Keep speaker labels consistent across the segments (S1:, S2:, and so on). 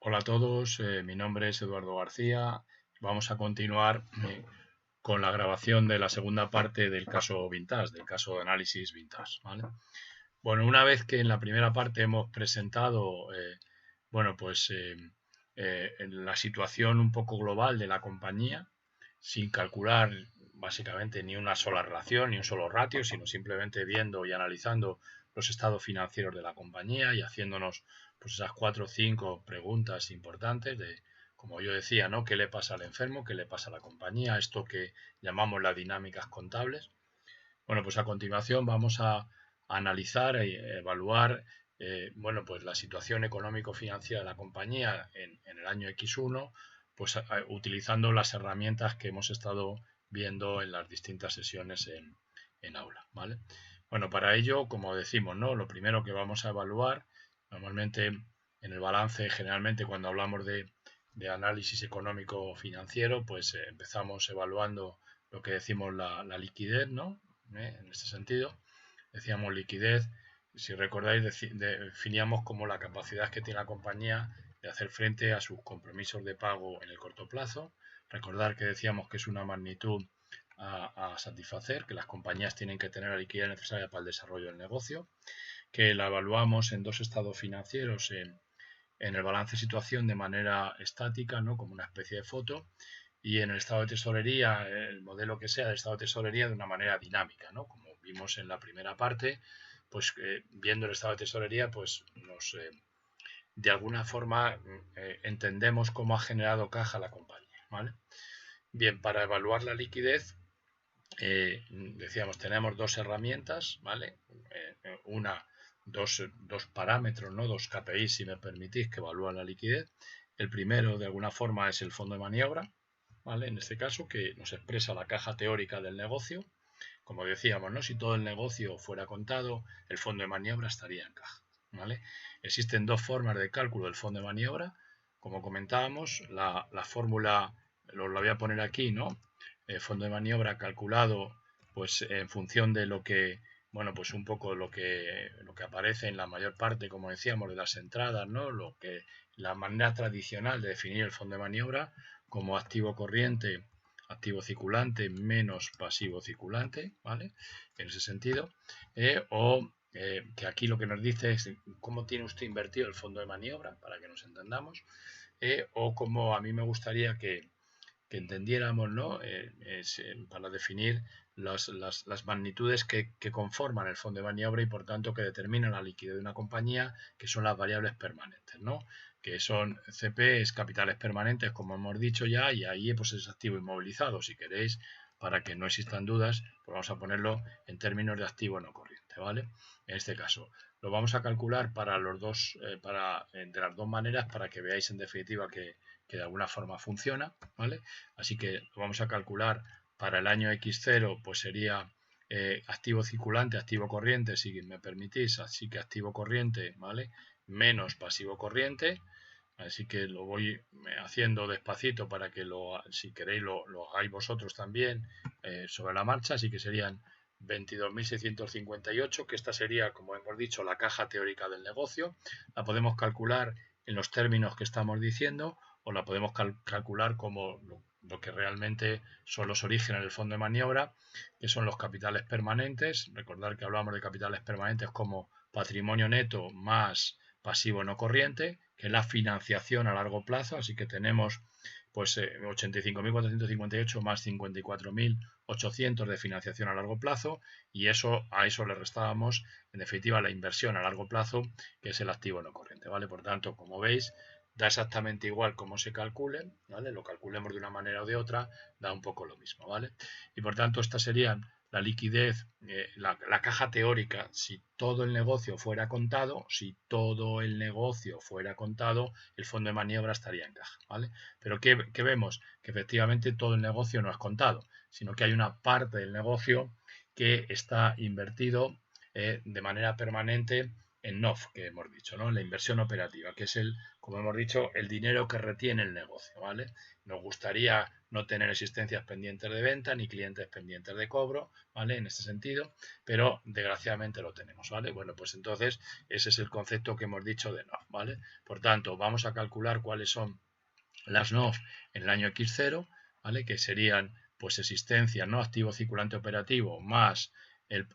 S1: Hola a todos, mi nombre es Eduardo García. Vamos a continuar con la grabación de la segunda parte del caso Vintage, del caso de análisis Vintage, ¿vale? Bueno, una vez que en la primera parte hemos presentado, bueno, pues la situación un poco global de la compañía, sin calcular básicamente ni una sola relación, ni un solo ratio, sino simplemente viendo y analizando los estados financieros de la compañía y haciéndonos pues esas 4 o 5 preguntas importantes de, como yo decía, ¿no? ¿Qué le pasa al enfermo? ¿Qué le pasa a la compañía? Esto que llamamos las dinámicas contables. Bueno, pues a continuación vamos a analizar e evaluar bueno, pues la situación económico-financiera de la compañía en el año X1, pues utilizando las herramientas que hemos estado viendo en las distintas sesiones en aula, ¿vale? Bueno, para ello, como decimos, ¿no? Lo primero que vamos a evaluar, normalmente en el balance, generalmente cuando hablamos de análisis económico-financiero, pues empezamos evaluando lo que decimos la liquidez, ¿no? En este sentido, decíamos liquidez, si recordáis, definíamos como la capacidad que tiene la compañía de hacer frente a sus compromisos de pago en el corto plazo. Recordar que decíamos que es una magnitud a satisfacer, que las compañías tienen que tener la liquidez necesaria para el desarrollo del negocio, que la evaluamos en dos estados financieros, en el balance de situación de manera estática, ¿no? Como una especie de foto, y en el estado de tesorería, el modelo que sea de estado de tesorería, de una manera dinámica, ¿no? Como vimos en la primera parte, pues viendo el estado de tesorería, pues nos, de alguna forma entendemos cómo ha generado caja la compañía, ¿vale? Bien, para evaluar la liquidez, decíamos, tenemos dos herramientas, ¿vale? Una, dos parámetros, ¿no? Dos KPIs, si me permitís, que evalúan la liquidez. El primero, de alguna forma, es el fondo de maniobra, ¿vale? En este caso, que nos expresa la caja teórica del negocio. Como decíamos, ¿no? Si todo el negocio fuera contado, el fondo de maniobra estaría en caja, ¿vale? Existen dos formas de cálculo del fondo de maniobra. Como comentábamos, la fórmula, lo voy a poner aquí, ¿no? El fondo de maniobra calculado pues en función de lo que, bueno, pues un poco lo que aparece en la mayor parte, como decíamos, de las entradas, ¿no? La manera tradicional de definir el fondo de maniobra como activo corriente, activo circulante menos pasivo circulante, ¿vale? En ese sentido. Que aquí lo que nos dice es cómo tiene usted invertido el fondo de maniobra, para que nos entendamos, o como a mí me gustaría que entendiéramos, ¿no? Para definir las magnitudes que conforman el fondo de maniobra y por tanto que determinan la liquidez de una compañía, que son las variables permanentes, ¿no? Que son CP, es capitales permanentes, como hemos dicho ya, y ahí pues es activo inmovilizado. Si queréis, para que no existan dudas, pues vamos a ponerlo en términos de activo no corriente, ¿vale? En este caso, lo vamos a calcular para los dos, de las dos maneras, para que veáis en definitiva que de alguna forma funciona, ¿vale? Así que lo vamos a calcular para el año X0, pues sería activo circulante, activo corriente, si me permitís, así que activo corriente, ¿vale? Menos pasivo corriente, así que lo voy haciendo despacito para que si queréis lo hagáis vosotros también sobre la marcha, así que serían 22.658, que esta sería, como hemos dicho, la caja teórica del negocio. La podemos calcular en los términos que estamos diciendo o la podemos calcular como lo que realmente son los orígenes del fondo de maniobra, que son los capitales permanentes. Recordar que hablamos de capitales permanentes como patrimonio neto más pasivo no corriente, que es la financiación a largo plazo, así que tenemos pues 85.458 más 54.800 de financiación a largo plazo y a eso le restábamos en definitiva la inversión a largo plazo, que es el activo no corriente, ¿vale? Por tanto, como veis, da exactamente igual cómo se calcule, ¿vale? Lo calculemos de una manera o de otra, da un poco lo mismo, ¿vale? Y por tanto, estas serían la liquidez, la caja teórica, si todo el negocio fuera contado, el fondo de maniobra estaría en caja, ¿vale? Pero ¿qué vemos? Que efectivamente todo el negocio no es contado, sino que hay una parte del negocio que está invertido de manera permanente en NOF, que hemos dicho, ¿no? La inversión operativa, que es como hemos dicho, el dinero que retiene el negocio, ¿vale? Nos gustaría no tener existencias pendientes de venta ni clientes pendientes de cobro, ¿vale? En este sentido, pero desgraciadamente lo tenemos, ¿vale? Bueno, pues entonces ese es el concepto que hemos dicho de NOF, ¿vale? Por tanto, vamos a calcular cuáles son las NOF en el año X0, ¿vale? Que serían pues existencia, ¿no? Activo circulante operativo más el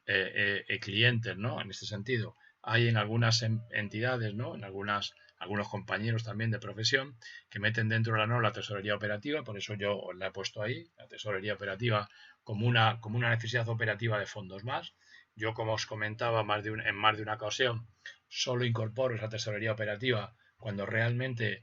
S1: cliente, ¿no? En este sentido, hay en algunas entidades, ¿no? En algunos compañeros también de profesión que meten dentro de la NOF la tesorería operativa, por eso yo os la he puesto ahí, la tesorería operativa como una necesidad operativa de fondos más. Yo, como os comentaba en más de una ocasión, solo incorporo esa tesorería operativa cuando realmente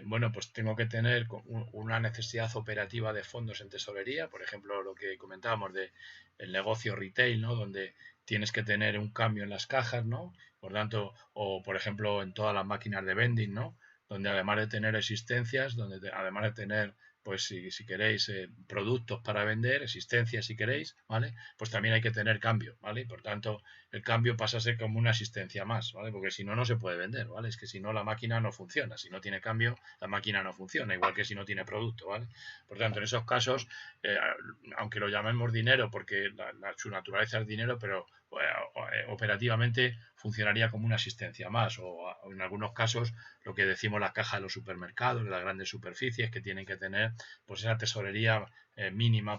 S1: bueno, pues tengo que tener una necesidad operativa de fondos en tesorería, por ejemplo, lo que comentábamos de el negocio retail, ¿no? Donde tienes que tener un cambio en las cajas, ¿no? Por tanto, o por ejemplo en todas las máquinas de vending, ¿no? Donde además de tener existencias, además de tener, pues si queréis, productos para vender, existencias si queréis, ¿vale? Pues también hay que tener cambio, ¿vale? Por tanto, el cambio pasa a ser como una asistencia más, ¿vale? Porque si no, no se puede vender, ¿vale? Es que si no, la máquina no funciona. Si no tiene cambio, la máquina no funciona, igual que si no tiene producto, ¿vale? Por tanto, en esos casos, aunque lo llamemos dinero, porque su naturaleza es dinero, pero operativamente funcionaría como una asistencia más, o en algunos casos lo que decimos las cajas de los supermercados, de las grandes superficies, que tienen que tener pues esa tesorería mínima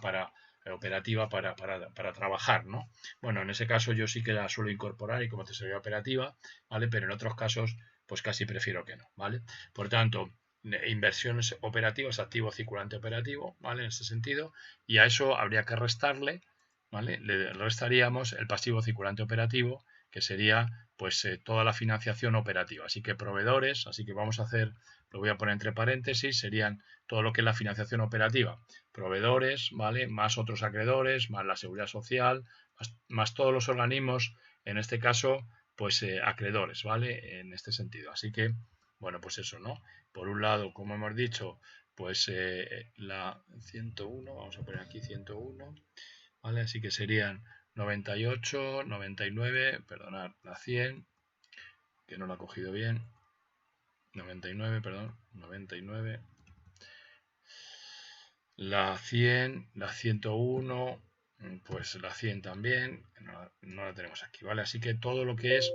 S1: operativa para trabajar, ¿no? Bueno, en ese caso yo sí que la suelo incorporar y como tesorería operativa, ¿vale? Pero en otros casos, pues casi prefiero que no, ¿vale? Por tanto, inversiones operativas, activo circulante operativo, ¿vale? En ese sentido, y a eso habría que restarle, ¿vale? Le restaríamos el pasivo circulante operativo, que sería pues toda la financiación operativa. Así que proveedores, así que vamos a hacer, lo voy a poner entre paréntesis, serían todo lo que es la financiación operativa. Proveedores, ¿vale? Más otros acreedores, más la seguridad social, más todos los organismos, en este caso, pues acreedores, ¿vale? En este sentido. Así que, bueno, pues eso, ¿no? Por un lado, como hemos dicho, pues la 101, vamos a poner aquí 101, ¿vale? Así que serían 98, 99, perdonad, la 100, que no lo ha cogido bien, 99, perdón, 99, la 100, la 101, pues la 100 también, no la tenemos aquí, ¿vale? Así que todo lo que es,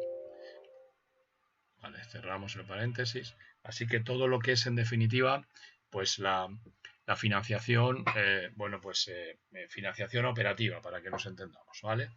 S1: vale, cerramos el paréntesis, así que todo lo que es en definitiva, pues la financiación, bueno, pues financiación operativa, para que nos entendamos, ¿vale?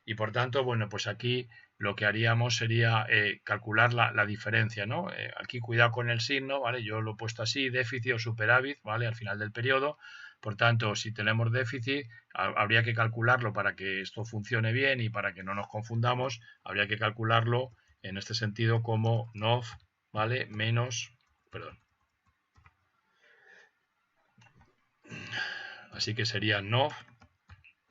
S1: Y por tanto, bueno, pues aquí lo que haríamos sería calcular la diferencia, ¿no? Aquí cuidado con el signo, ¿vale? Yo lo he puesto así, déficit o superávit, ¿vale? Al final del periodo. Por tanto, si tenemos déficit, habría que calcularlo para que esto funcione bien y para que no nos confundamos, habría que calcularlo en este sentido como NOF, ¿vale? Menos, perdón. Así que sería NOF,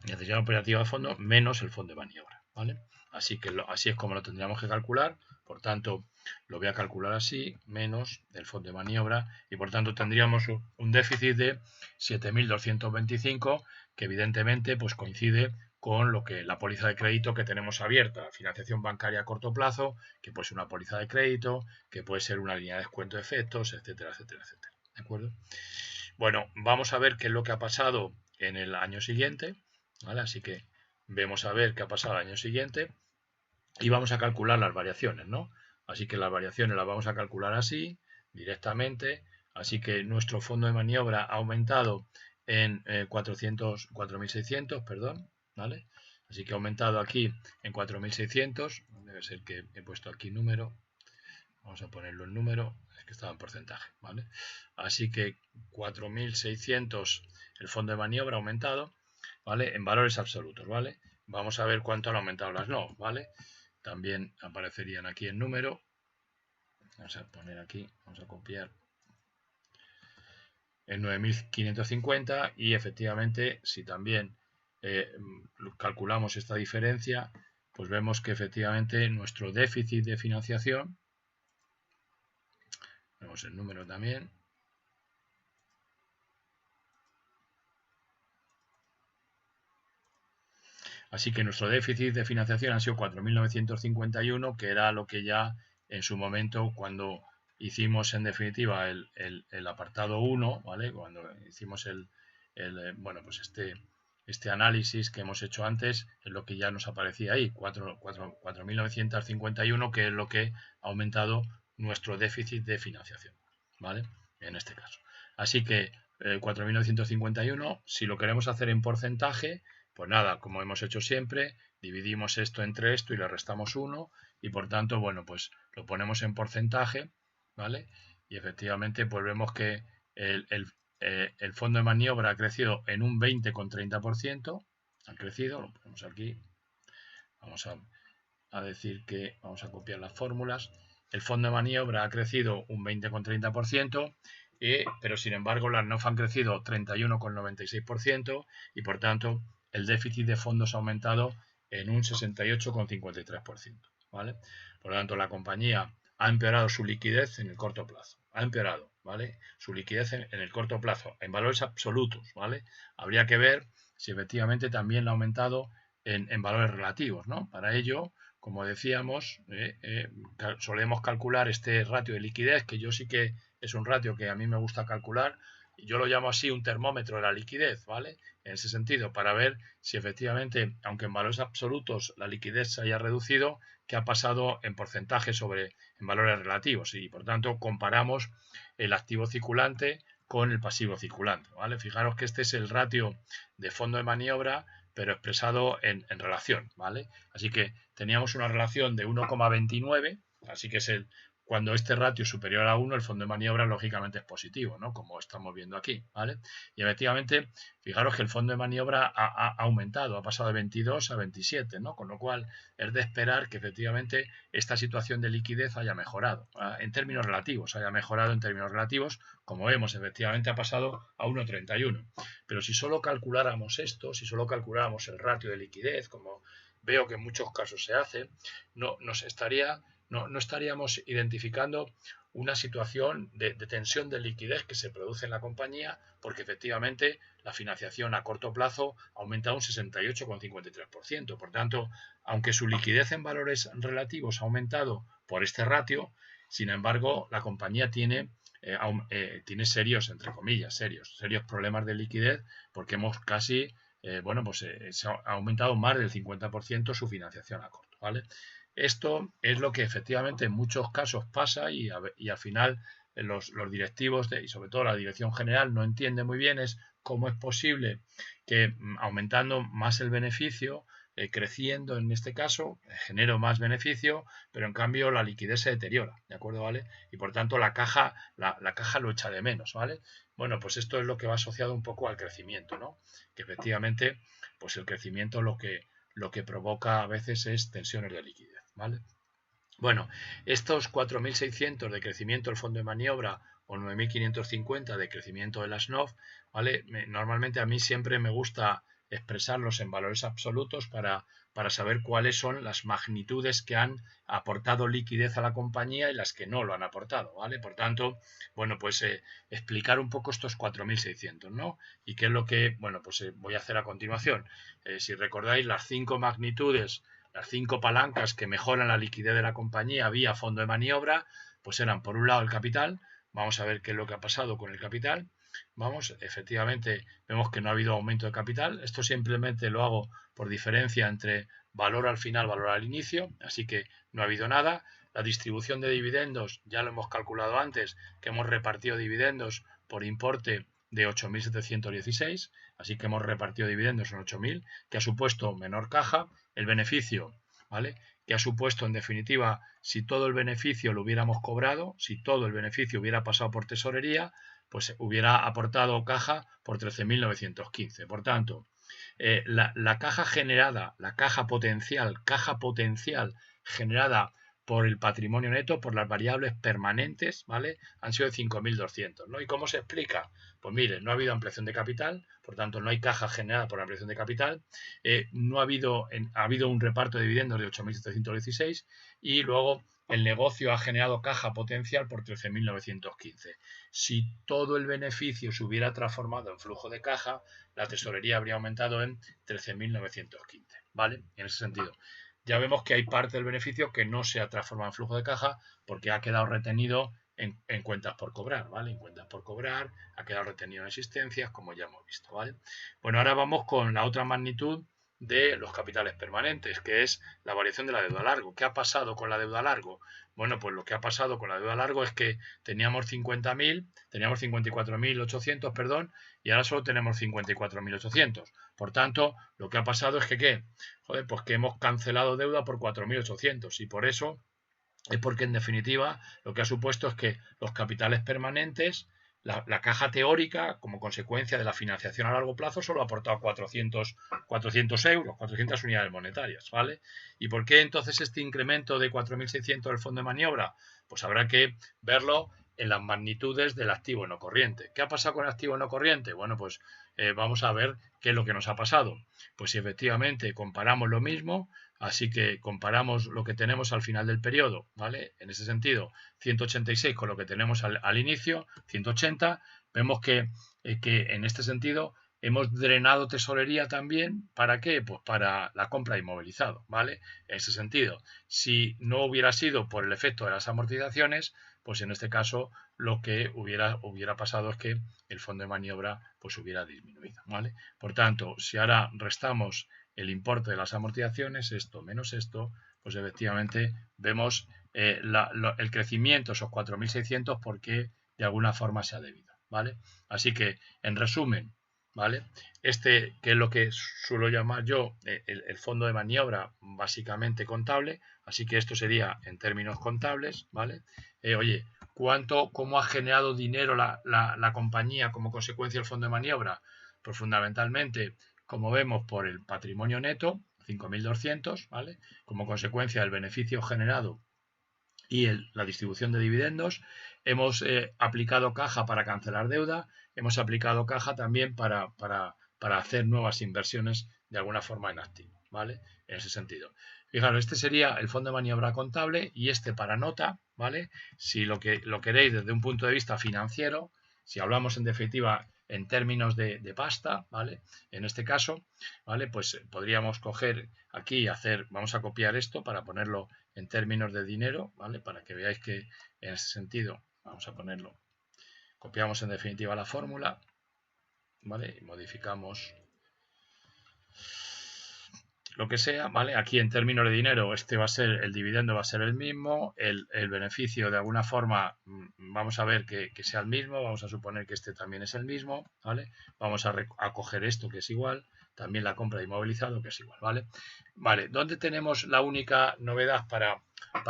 S1: necesidad operativa de fondo, menos el fondo de maniobra, ¿vale? Así que así es como lo tendríamos que calcular. Por tanto, lo voy a calcular así, menos el fondo de maniobra, y por tanto tendríamos un déficit de 7.225, que evidentemente pues coincide con lo que la póliza de crédito que tenemos abierta, financiación bancaria a corto plazo, que puede ser una póliza de crédito, que puede ser una línea de descuento de efectos, etcétera, etcétera, etcétera. ¿De acuerdo? Bueno, vamos a ver qué es lo que ha pasado en el año siguiente, ¿vale? Así que vemos a ver qué ha pasado el año siguiente y vamos a calcular las variaciones, ¿no? Así que las variaciones las vamos a calcular así, directamente. Así que nuestro fondo de maniobra ha aumentado en 4.600, perdón, ¿vale? Así que ha aumentado aquí en 4.600, debe ser que he puesto aquí número, vamos a ponerlo en número, es que estaba en porcentaje, ¿vale? Así que 4.600 el fondo de maniobra ha aumentado, ¿vale? En valores absolutos, ¿vale? Vamos a ver cuánto han aumentado las NOF, ¿vale? También aparecerían aquí en número. Vamos a poner aquí, vamos a copiar en 9.550 y efectivamente si también calculamos esta diferencia, pues vemos que efectivamente nuestro déficit de financiación, vemos el número también, Así que nuestro déficit de financiación ha sido 4.951, que era lo que ya en su momento, cuando hicimos en definitiva el apartado 1, ¿vale? Cuando hicimos bueno, pues este análisis que hemos hecho antes, es lo que ya nos aparecía ahí, 4.951, que es lo que ha aumentado nuestro déficit de financiación, ¿vale? En este caso. Así que 4.951, si lo queremos hacer en porcentaje, pues nada, como hemos hecho siempre, dividimos esto entre esto y le restamos 1 y por tanto, bueno, pues lo ponemos en porcentaje, ¿vale? Y efectivamente pues vemos que el fondo de maniobra ha crecido en un 20,30%, ha crecido, lo ponemos aquí, vamos a decir que vamos a copiar las fórmulas, el fondo de maniobra ha crecido un 20,30%, pero sin embargo las NOF han crecido 31,96% y por tanto el déficit de fondos ha aumentado en un 68,53%, ¿vale? Por lo tanto la compañía ha empeorado su liquidez en el corto plazo, ha empeorado, ¿vale? Su liquidez en el corto plazo, en valores absolutos, ¿vale? Habría que ver si efectivamente también la ha aumentado en valores relativos, ¿no? Para ello, como decíamos, solemos calcular este ratio de liquidez, que yo sí que es un ratio que a mí me gusta calcular, y yo lo llamo así un termómetro de la liquidez, ¿vale? En ese sentido, para ver si efectivamente, aunque en valores absolutos la liquidez se haya reducido, qué ha pasado en porcentaje en valores relativos, y por tanto comparamos el activo circulante con el pasivo circulante, ¿vale? Fijaros que este es el ratio de fondo de maniobra, pero expresado en relación, ¿vale? Así que teníamos una relación de 1,29, así que cuando este ratio es superior a 1, el fondo de maniobra lógicamente es positivo, ¿no? Como estamos viendo aquí, ¿vale? Y efectivamente, fijaros que el fondo de maniobra ha aumentado, ha pasado de 22 a 27, ¿no? Con lo cual es de esperar que efectivamente esta situación de liquidez haya mejorado, en términos relativos, haya mejorado en términos relativos, como vemos, efectivamente ha pasado a 1,31. Pero si solo calculáramos esto, si solo calculáramos el ratio de liquidez, como veo que en muchos casos se hace, no estaríamos identificando una situación de tensión de liquidez que se produce en la compañía, porque efectivamente la financiación a corto plazo ha aumentado un 68,53%. Por tanto, aunque su liquidez en valores relativos ha aumentado por este ratio, sin embargo, la compañía tiene serios, entre comillas, serios problemas de liquidez, porque hemos casi, se ha aumentado más del 50% su financiación a corto, ¿vale? Esto es lo que efectivamente en muchos casos pasa y al final los directivos y sobre todo la dirección general no entiende muy bien es cómo es posible que aumentando más el beneficio, creciendo en este caso, genero más beneficio, pero en cambio la liquidez se deteriora, ¿de acuerdo? ¿Vale? Y por tanto la caja lo echa de menos, ¿vale? Bueno, pues esto es lo que va asociado un poco al crecimiento, ¿no? Que efectivamente, pues el crecimiento lo que provoca a veces es tensiones de liquidez, ¿vale? Bueno, estos 4.600 de crecimiento del fondo de maniobra o 9.550 de crecimiento de las NOF, ¿vale? Normalmente a mí siempre me gusta expresarlos en valores absolutos para saber cuáles son las magnitudes que han aportado liquidez a la compañía y las que no lo han aportado, ¿vale? Por tanto, bueno, pues explicar un poco estos 4.600, ¿no? Y qué es lo que, bueno, pues voy a hacer a continuación. Si recordáis las 5 magnitudes, las 5 palancas que mejoran la liquidez de la compañía vía fondo de maniobra, pues eran por un lado el capital. Vamos a ver qué es lo que ha pasado con el capital. Vamos, efectivamente vemos que no ha habido aumento de capital. Esto simplemente lo hago por diferencia entre valor al final, valor al inicio, así que no ha habido nada. La distribución de dividendos ya lo hemos calculado antes, que hemos repartido dividendos por importe de 8.716, así que hemos repartido dividendos en 8.000, que ha supuesto menor caja. El beneficio, ¿vale? Que ha supuesto, en definitiva, si todo el beneficio lo hubiéramos cobrado, si todo el beneficio hubiera pasado por tesorería, pues hubiera aportado caja por 13.915. Por tanto, la caja generada, la caja potencial generada por el patrimonio neto, por las variables permanentes, ¿vale? Han sido de 5.200, ¿no? ¿Y cómo se explica? Pues mire, no ha habido ampliación de capital, por tanto no hay caja generada por ampliación de capital, no ha habido un reparto de dividendos de 8.716 y luego el negocio ha generado caja potencial por 13.915. Si todo el beneficio se hubiera transformado en flujo de caja, la tesorería habría aumentado en 13.915. ¿vale? En ese sentido. Ya vemos que hay parte del beneficio que no se ha transformado en flujo de caja porque ha quedado retenido en cuentas por cobrar, ¿vale? En cuentas por cobrar, ha quedado retenido en existencias, como ya hemos visto, ¿vale? Bueno, ahora vamos con la otra magnitud de los capitales permanentes, que es la variación de la deuda a largo. ¿Qué ha pasado con la deuda a largo? Bueno, pues lo que ha pasado con la deuda a largo es que teníamos 54.800, perdón, y ahora solo tenemos 54.800. Por tanto, lo que ha pasado es que, ¿qué? Joder, pues que hemos cancelado deuda por 4.800 y por eso es porque en definitiva lo que ha supuesto es que los capitales permanentes, la caja teórica, como consecuencia de la financiación a largo plazo, solo ha aportado 400 euros, 400 unidades monetarias, ¿vale? ¿Y por qué entonces este incremento de 4.600 del fondo de maniobra? Pues habrá que verlo en las magnitudes del activo no corriente. ¿Qué ha pasado con el activo no corriente? Bueno, pues vamos a ver qué es lo que nos ha pasado. Pues si efectivamente comparamos lo mismo, así que comparamos lo que tenemos al final del periodo, ¿vale? En ese sentido, 186 con lo que tenemos al inicio, 180, vemos que en este sentido hemos drenado tesorería también, ¿para qué? Pues para la compra de inmovilizado, ¿vale? En ese sentido, si no hubiera sido por el efecto de las amortizaciones, pues en este caso lo que hubiera pasado es que el fondo de maniobra pues hubiera disminuido, ¿vale? Por tanto, si ahora restamos el importe de las amortizaciones, esto menos esto, pues efectivamente vemos el crecimiento, esos 4.600, porque de alguna forma se ha debido, ¿vale? Así que, en resumen, ¿vale? Este, que es lo que suelo llamar yo el fondo de maniobra básicamente contable, así que esto sería en términos contables, ¿vale? Oye, ¿cómo ha generado dinero la compañía como consecuencia del fondo de maniobra? Pues fundamentalmente, como vemos, por el patrimonio neto, 5.200, ¿vale? Como consecuencia del beneficio generado y la distribución de dividendos. Hemos aplicado caja para cancelar deuda, hemos aplicado caja también para hacer nuevas inversiones de alguna forma en activo, ¿vale? En ese sentido. Fijaros, este sería el fondo de maniobra contable y este para nota, ¿vale? Si lo queréis desde un punto de vista financiero, si hablamos en definitiva en términos de pasta, ¿vale? En este caso, ¿vale? Pues podríamos coger aquí y vamos a copiar esto para ponerlo en términos de dinero, ¿vale? Para que veáis que en ese sentido, vamos a ponerlo, copiamos en definitiva la fórmula, ¿vale? Y modificamos lo que sea, ¿vale? Aquí en términos de dinero, el dividendo va a ser el mismo, el beneficio de alguna forma vamos a ver que sea el mismo, vamos a suponer que este también es el mismo, ¿vale? Vamos a coger esto que es igual, también la compra de inmovilizado que es igual, ¿vale? Vale, ¿dónde tenemos la única novedad para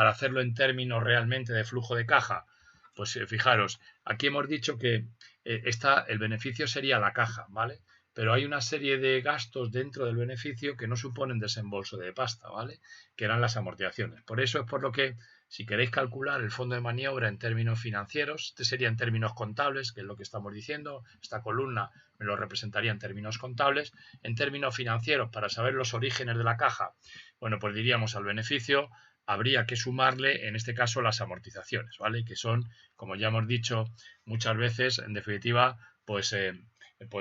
S1: hacerlo en términos realmente de flujo de caja? Pues fijaros, aquí hemos dicho que el beneficio sería la caja, ¿vale? Pero hay una serie de gastos dentro del beneficio que no suponen desembolso de pasta, ¿vale? Que eran las amortizaciones. Por eso es por lo que, si queréis calcular el fondo de maniobra en términos financieros, este sería en términos contables, que es lo que estamos diciendo, esta columna me lo representaría en términos contables, en términos financieros, para saber los orígenes de la caja, bueno, pues diríamos al beneficio habría que sumarle, en este caso, las amortizaciones, ¿vale? Que son, como ya hemos dicho muchas veces, en definitiva, pues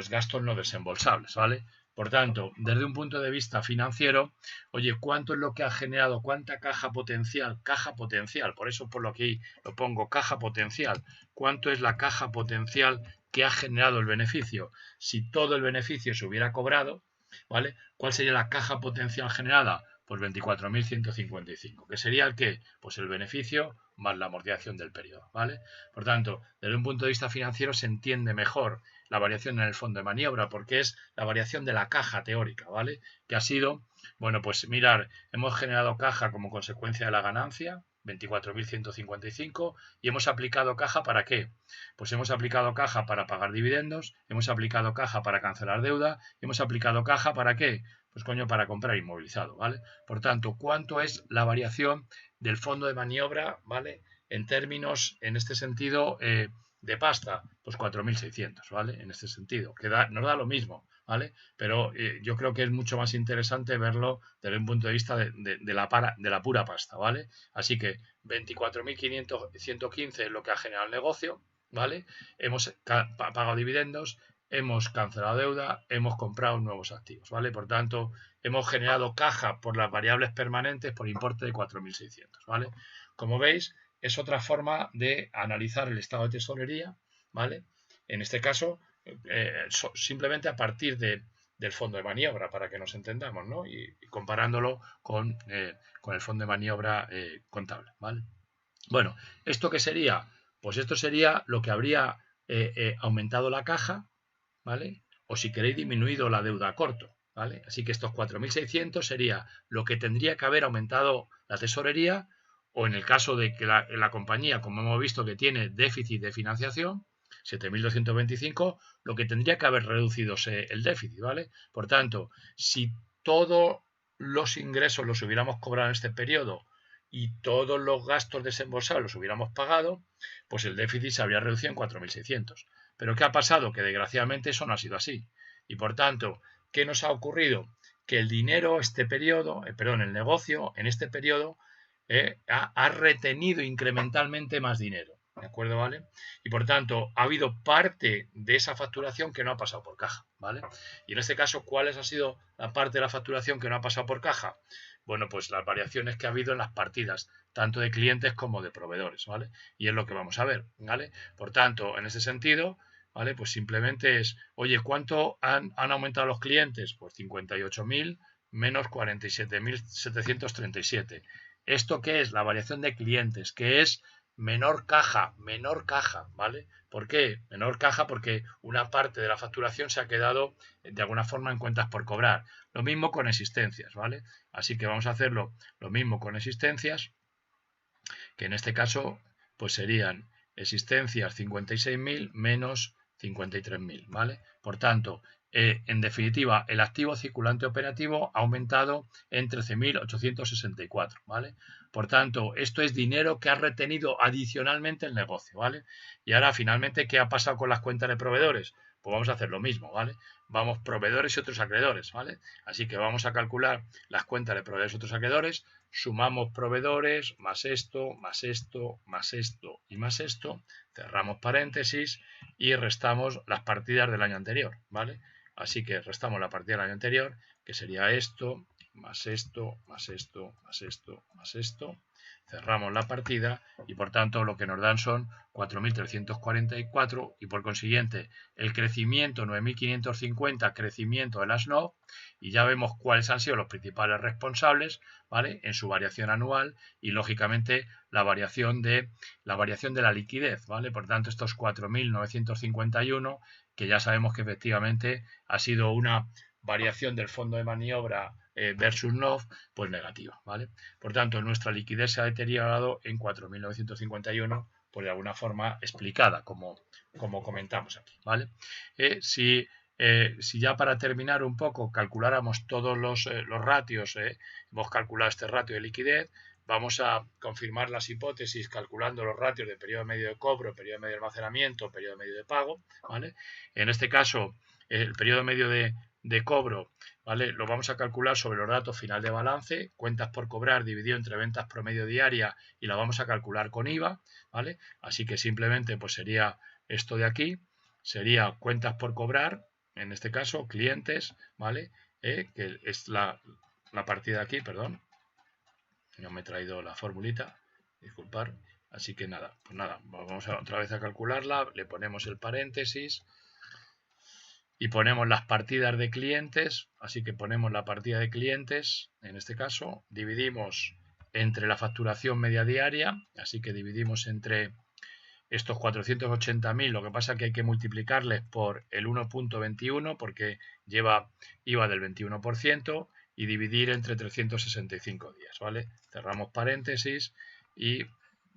S1: gastos no desembolsables, ¿vale? Por tanto, desde un punto de vista financiero, oye, ¿cuánto es lo que ha generado? ¿Cuánta caja potencial? Caja potencial, por eso por lo que lo pongo, caja potencial. ¿Cuánto es la caja potencial que ha generado el beneficio? Si todo el beneficio se hubiera cobrado, ¿vale? ¿Cuál sería la caja potencial generada? Pues 24.155, que sería el qué? Pues el beneficio más la amortización del periodo, ¿vale? Por tanto, desde un punto de vista financiero se entiende mejor la variación en el fondo de maniobra, porque es la variación de la caja teórica, ¿vale? Que ha sido, bueno, pues mirar, hemos generado caja como consecuencia de la ganancia, 24.155, y hemos aplicado caja ¿para qué? Pues hemos aplicado caja para pagar dividendos, hemos aplicado caja para cancelar deuda, hemos aplicado caja ¿para qué? Pues coño, para comprar inmovilizado, ¿vale? Por tanto, ¿cuánto es la variación del fondo de maniobra, ¿vale? En términos, en este sentido, de pasta, pues 4.600, ¿vale? En este sentido, que nos da lo mismo, ¿vale? Pero yo creo que es mucho más interesante verlo desde un punto de vista de la pura pasta, ¿vale? Así que 24.115 es lo que ha generado el negocio, ¿vale? Hemos pagado dividendos, hemos cancelado deuda, hemos comprado nuevos activos, ¿vale? Por tanto, hemos generado caja por las variables permanentes por importe de 4.600, ¿vale? Como veis, es otra forma de analizar el estado de tesorería, ¿vale? En este caso, simplemente a partir del fondo de maniobra, para que nos entendamos, ¿no? Y comparándolo con el fondo de maniobra contable, ¿vale? Bueno, ¿esto qué sería? Pues esto sería lo que habría aumentado la caja, ¿vale? O si queréis disminuido la deuda a corto, ¿vale? Así que estos 4.600 sería lo que tendría que haber aumentado la tesorería, o en el caso de que la compañía, como hemos visto que tiene déficit de financiación, 7.225, lo que tendría que haber reducido el déficit, ¿vale? Por tanto, si todos los ingresos los hubiéramos cobrado en este periodo y todos los gastos desembolsados los hubiéramos pagado, pues el déficit se habría reducido en 4.600. Pero ¿qué ha pasado? Que desgraciadamente eso no ha sido así. Y por tanto, ¿qué nos ha ocurrido? Que el dinero, el negocio, en este periodo, ha retenido incrementalmente más dinero. ¿De acuerdo? ¿Vale? Y por tanto, ha habido parte de esa facturación que no ha pasado por caja, ¿vale? Y en este caso, ¿cuál ha sido la parte de la facturación que no ha pasado por caja? Bueno, pues las variaciones que ha habido en las partidas, tanto de clientes como de proveedores, ¿vale? Y es lo que vamos a ver, ¿vale? Por tanto, en ese sentido, ¿vale? Pues simplemente es, oye, ¿cuánto han aumentado los clientes? Pues 58.000 menos 47.737. ¿Esto qué es? La variación de clientes, que es menor caja, ¿vale? ¿Por qué? Menor caja porque una parte de la facturación se ha quedado de alguna forma en cuentas por cobrar. Lo mismo con existencias, ¿vale? Así que vamos a hacerlo lo mismo con existencias, que en este caso pues serían existencias 56.000 menos 53.000, ¿vale? Por tanto, en definitiva, el activo circulante operativo ha aumentado en 13.864, ¿vale? Por tanto, esto es dinero que ha retenido adicionalmente el negocio, ¿vale? Y ahora, finalmente, ¿qué ha pasado con las cuentas de proveedores? Pues vamos a hacer lo mismo, ¿vale? Vamos proveedores y otros acreedores, ¿vale? Así que vamos a calcular las cuentas de proveedores y otros acreedores, sumamos proveedores, más esto, más esto, más esto y más esto, cerramos paréntesis y restamos las partidas del año anterior, ¿vale? Así que restamos la partida del año anterior, que sería esto, más esto, más esto, más esto, más esto. Cerramos la partida y por tanto lo que nos dan son 4.344 y por consiguiente el crecimiento 9.550, crecimiento de las NOV, y ya vemos cuáles han sido los principales responsables, ¿vale? En su variación anual y lógicamente la variación de la liquidez, ¿vale? Por tanto, estos 4.951, que ya sabemos que efectivamente ha sido una variación del fondo de maniobra versus NOV, pues negativa, ¿vale? Por tanto, nuestra liquidez se ha deteriorado en 4.951, pues de alguna forma explicada, como comentamos aquí, ¿vale? Si ya para terminar un poco calculáramos todos los ratios, hemos calculado este ratio de liquidez, vamos a confirmar las hipótesis calculando los ratios de periodo medio de cobro, periodo medio de almacenamiento, periodo medio de pago, ¿vale? En este caso, el periodo medio de cobro, ¿vale? Lo vamos a calcular sobre los datos final de balance, cuentas por cobrar dividido entre ventas promedio diaria, y la vamos a calcular con IVA, ¿vale? Así que simplemente pues sería esto de aquí, sería cuentas por cobrar, en este caso clientes, ¿vale? Que es la partida de aquí, perdón, no me he traído la formulita, disculpar, así que nada, pues nada, vamos otra vez a calcularla, le ponemos el paréntesis y ponemos las partidas de clientes, así que ponemos la partida de clientes, en este caso, dividimos entre la facturación media diaria, así que dividimos entre estos 480.000, lo que pasa que hay que multiplicarles por el 1.21 porque lleva IVA del 21% y dividir entre 365 días, ¿vale? Cerramos paréntesis y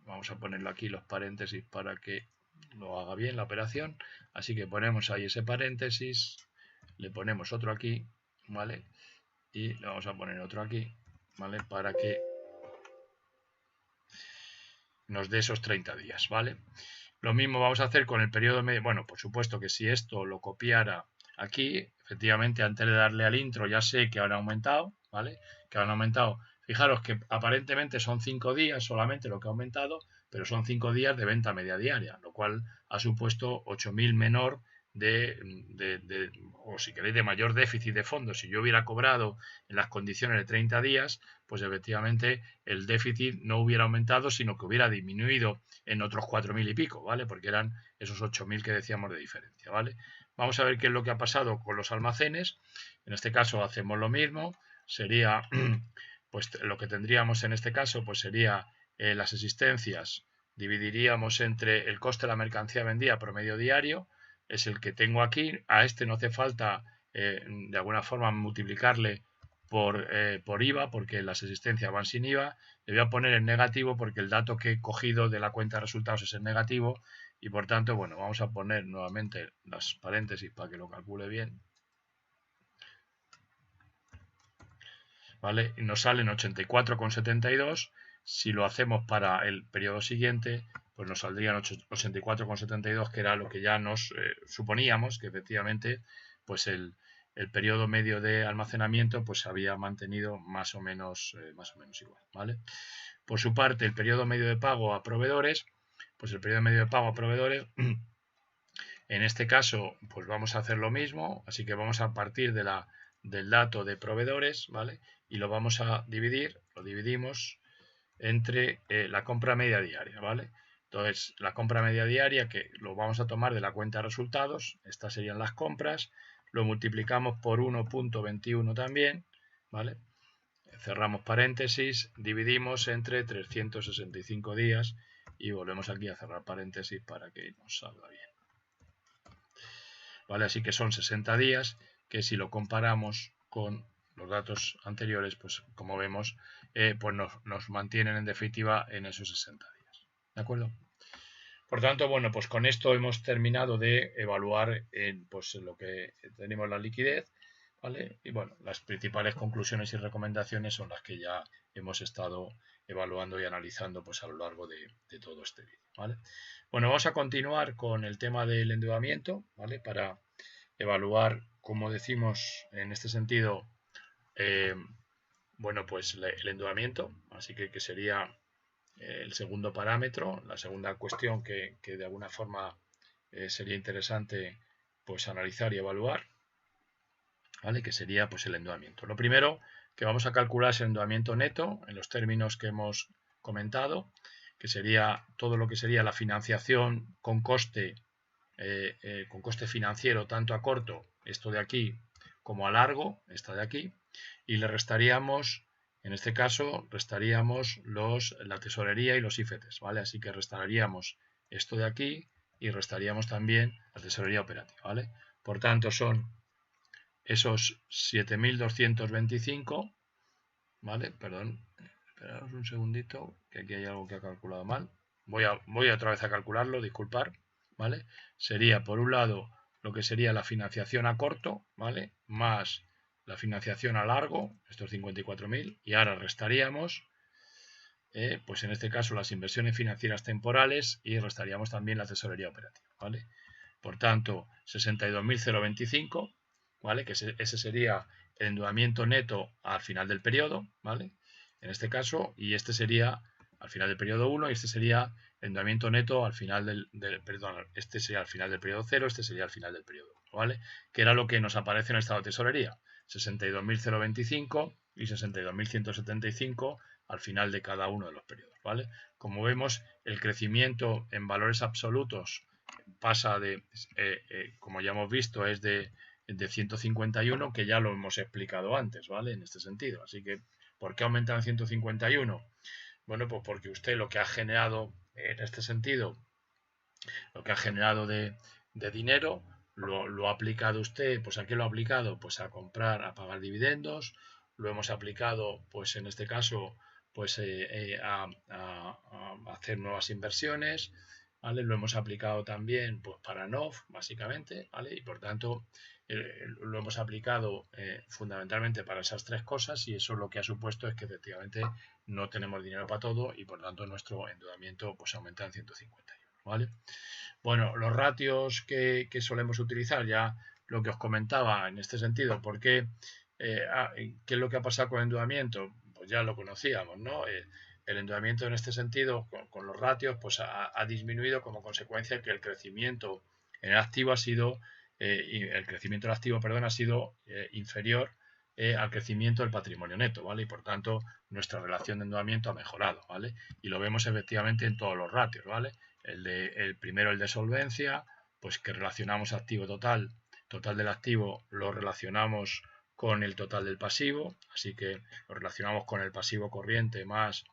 S1: vamos a ponerlo aquí los paréntesis para que lo haga bien la operación, así que ponemos ahí ese paréntesis, le ponemos otro aquí, ¿vale? Y le vamos a poner otro aquí, ¿vale? Para que nos dé esos 30 días, ¿vale? Lo mismo vamos a hacer con el periodo medio. Bueno, por supuesto que si esto lo copiara aquí, efectivamente antes de darle al intro ya sé que han aumentado, ¿vale? Que han aumentado. Fijaros que aparentemente son 5 días solamente lo que ha aumentado, pero son 5 días de venta media diaria, lo cual ha supuesto 8.000 menor o si queréis, de mayor déficit de fondos. Si yo hubiera cobrado en las condiciones de 30 días, pues efectivamente el déficit no hubiera aumentado, sino que hubiera disminuido en otros 4.000 y pico, ¿vale? Porque eran esos 8.000 que decíamos de diferencia, ¿vale? Vamos a ver qué es lo que ha pasado con los almacenes. En este caso hacemos lo mismo. Sería, pues lo que tendríamos en este caso, pues sería las existencias, dividiríamos entre el coste de la mercancía vendida promedio diario, es el que tengo aquí. A este no hace falta de alguna forma multiplicarle por IVA, porque las existencias van sin IVA. Le voy a poner en negativo porque el dato que he cogido de la cuenta de resultados es en negativo y por tanto, bueno, vamos a poner nuevamente las paréntesis para que lo calcule bien. ¿Vale? Y nos salen 84,72. Si lo hacemos para el periodo siguiente, pues nos saldrían 84,72, que era lo que ya nos suponíamos, que efectivamente pues el periodo medio de almacenamiento pues se había mantenido más o menos igual, ¿vale? Por su parte, el periodo medio de pago a proveedores, pues el periodo medio de pago a proveedores, en este caso, pues vamos a hacer lo mismo, así que vamos a partir del dato de proveedores, ¿vale? Y lo vamos a dividir, lo dividimos entre la compra media diaria, ¿vale? Entonces, la compra media diaria, que lo vamos a tomar de la cuenta de resultados, estas serían las compras, lo multiplicamos por 1,21 también, ¿vale? Cerramos paréntesis, dividimos entre 365 días y volvemos aquí a cerrar paréntesis para que nos salga bien. ¿Vale? Así que son 60 días, que si lo comparamos con los datos anteriores, pues como vemos, pues nos mantienen en definitiva en esos 60 días. ¿De acuerdo? Por tanto, bueno, pues con esto hemos terminado de evaluar pues lo que tenemos la liquidez, ¿vale? Y bueno, las principales conclusiones y recomendaciones son las que ya hemos estado evaluando y analizando pues a lo largo de todo este vídeo, ¿vale? Bueno, vamos a continuar con el tema del endeudamiento, ¿vale? Para evaluar, como decimos en este sentido, bueno, pues el endeudamiento, así que sería el segundo parámetro, la segunda cuestión que de alguna forma sería interesante pues analizar y evaluar, ¿vale? Que sería pues el endeudamiento. Lo primero que vamos a calcular es el endeudamiento neto en los términos que hemos comentado, que sería todo lo que sería la financiación con coste financiero tanto a corto, esto de aquí, como a largo, esta de aquí, y le restaríamos, en este caso, restaríamos la tesorería y los IFETES, ¿vale? Así que restaríamos esto de aquí y restaríamos también la tesorería operativa, ¿vale? Por tanto, son esos 7.225, ¿vale? Perdón, esperaos un segundito, que aquí hay algo que ha calculado mal. Voy otra vez a calcularlo, disculpar, ¿vale? Sería, por un lado, lo que sería la financiación a corto, ¿vale? Más la financiación a largo, estos 54.000, y ahora restaríamos, pues en este caso, las inversiones financieras temporales y restaríamos también la tesorería operativa, ¿vale? Por tanto, 62.025, ¿vale? Que ese sería el endeudamiento neto al final del periodo, ¿vale? En este caso, y este sería al final del periodo 1 y este sería el endeudamiento neto al final perdón, este sería al final del periodo 0, este sería al final del periodo 1, ¿vale? Que era lo que nos aparece en el estado de tesorería, 62.025 y 62.175 al final de cada uno de los periodos, ¿vale? Como vemos, el crecimiento en valores absolutos pasa como ya hemos visto, es de 151, que ya lo hemos explicado antes, ¿vale? En este sentido. Así que, ¿por qué aumenta en 151? Bueno, pues porque usted lo que ha generado en este sentido, lo que ha generado de dinero, lo ha aplicado usted, pues ¿a qué lo ha aplicado? Pues a comprar, a pagar dividendos, lo hemos aplicado, pues en este caso, pues a hacer nuevas inversiones, ¿vale? Lo hemos aplicado también pues para NOF, básicamente, ¿vale? Y por tanto lo hemos aplicado fundamentalmente para esas tres cosas y eso lo que ha supuesto es que efectivamente no tenemos dinero para todo y por tanto nuestro endeudamiento pues aumenta en 151, ¿vale? Bueno, los ratios que solemos utilizar, ya lo que os comentaba en este sentido, ¿por qué? ¿Qué es lo que ha pasado con el endeudamiento? Pues ya lo conocíamos, ¿no? El endeudamiento en este sentido, con los ratios, pues ha disminuido como consecuencia que el crecimiento en el activo ha sido y el crecimiento del activo, perdón, ha sido inferior al crecimiento del patrimonio neto, ¿vale? Y por tanto, nuestra relación de endeudamiento ha mejorado, ¿vale? Y lo vemos efectivamente en todos los ratios, ¿vale? El primero, el de solvencia, pues que relacionamos activo total del activo, lo relacionamos con el total del pasivo, así que lo relacionamos con el pasivo corriente más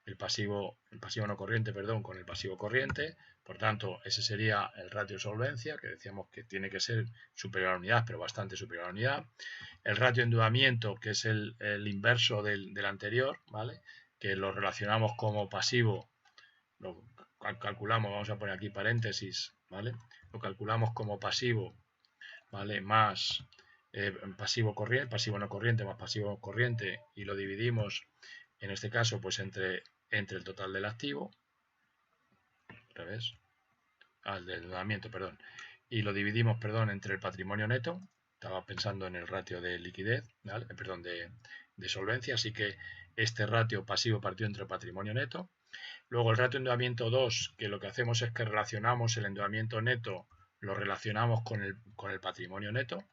S1: el pasivo no corriente, perdón, con el pasivo corriente. Por tanto, ese sería el ratio de solvencia, que decíamos que tiene que ser superior a la unidad, pero bastante superior a la unidad. El ratio de endeudamiento, que es el inverso del anterior, ¿vale? Que lo relacionamos como pasivo, lo calculamos, vamos a poner aquí paréntesis, ¿vale? Lo calculamos como pasivo, ¿vale? Más pasivo corriente, pasivo no corriente más pasivo corriente, y lo dividimos, en este caso, pues entre el total del activo, del endeudamiento, perdón, y lo dividimos, perdón, entre el patrimonio neto. Estaba pensando en el ratio de liquidez, ¿vale? Perdón, de solvencia, así que este ratio pasivo partido entre el patrimonio neto. Luego el ratio de endeudamiento 2, que lo que hacemos es que relacionamos el endeudamiento neto, lo relacionamos con el patrimonio neto,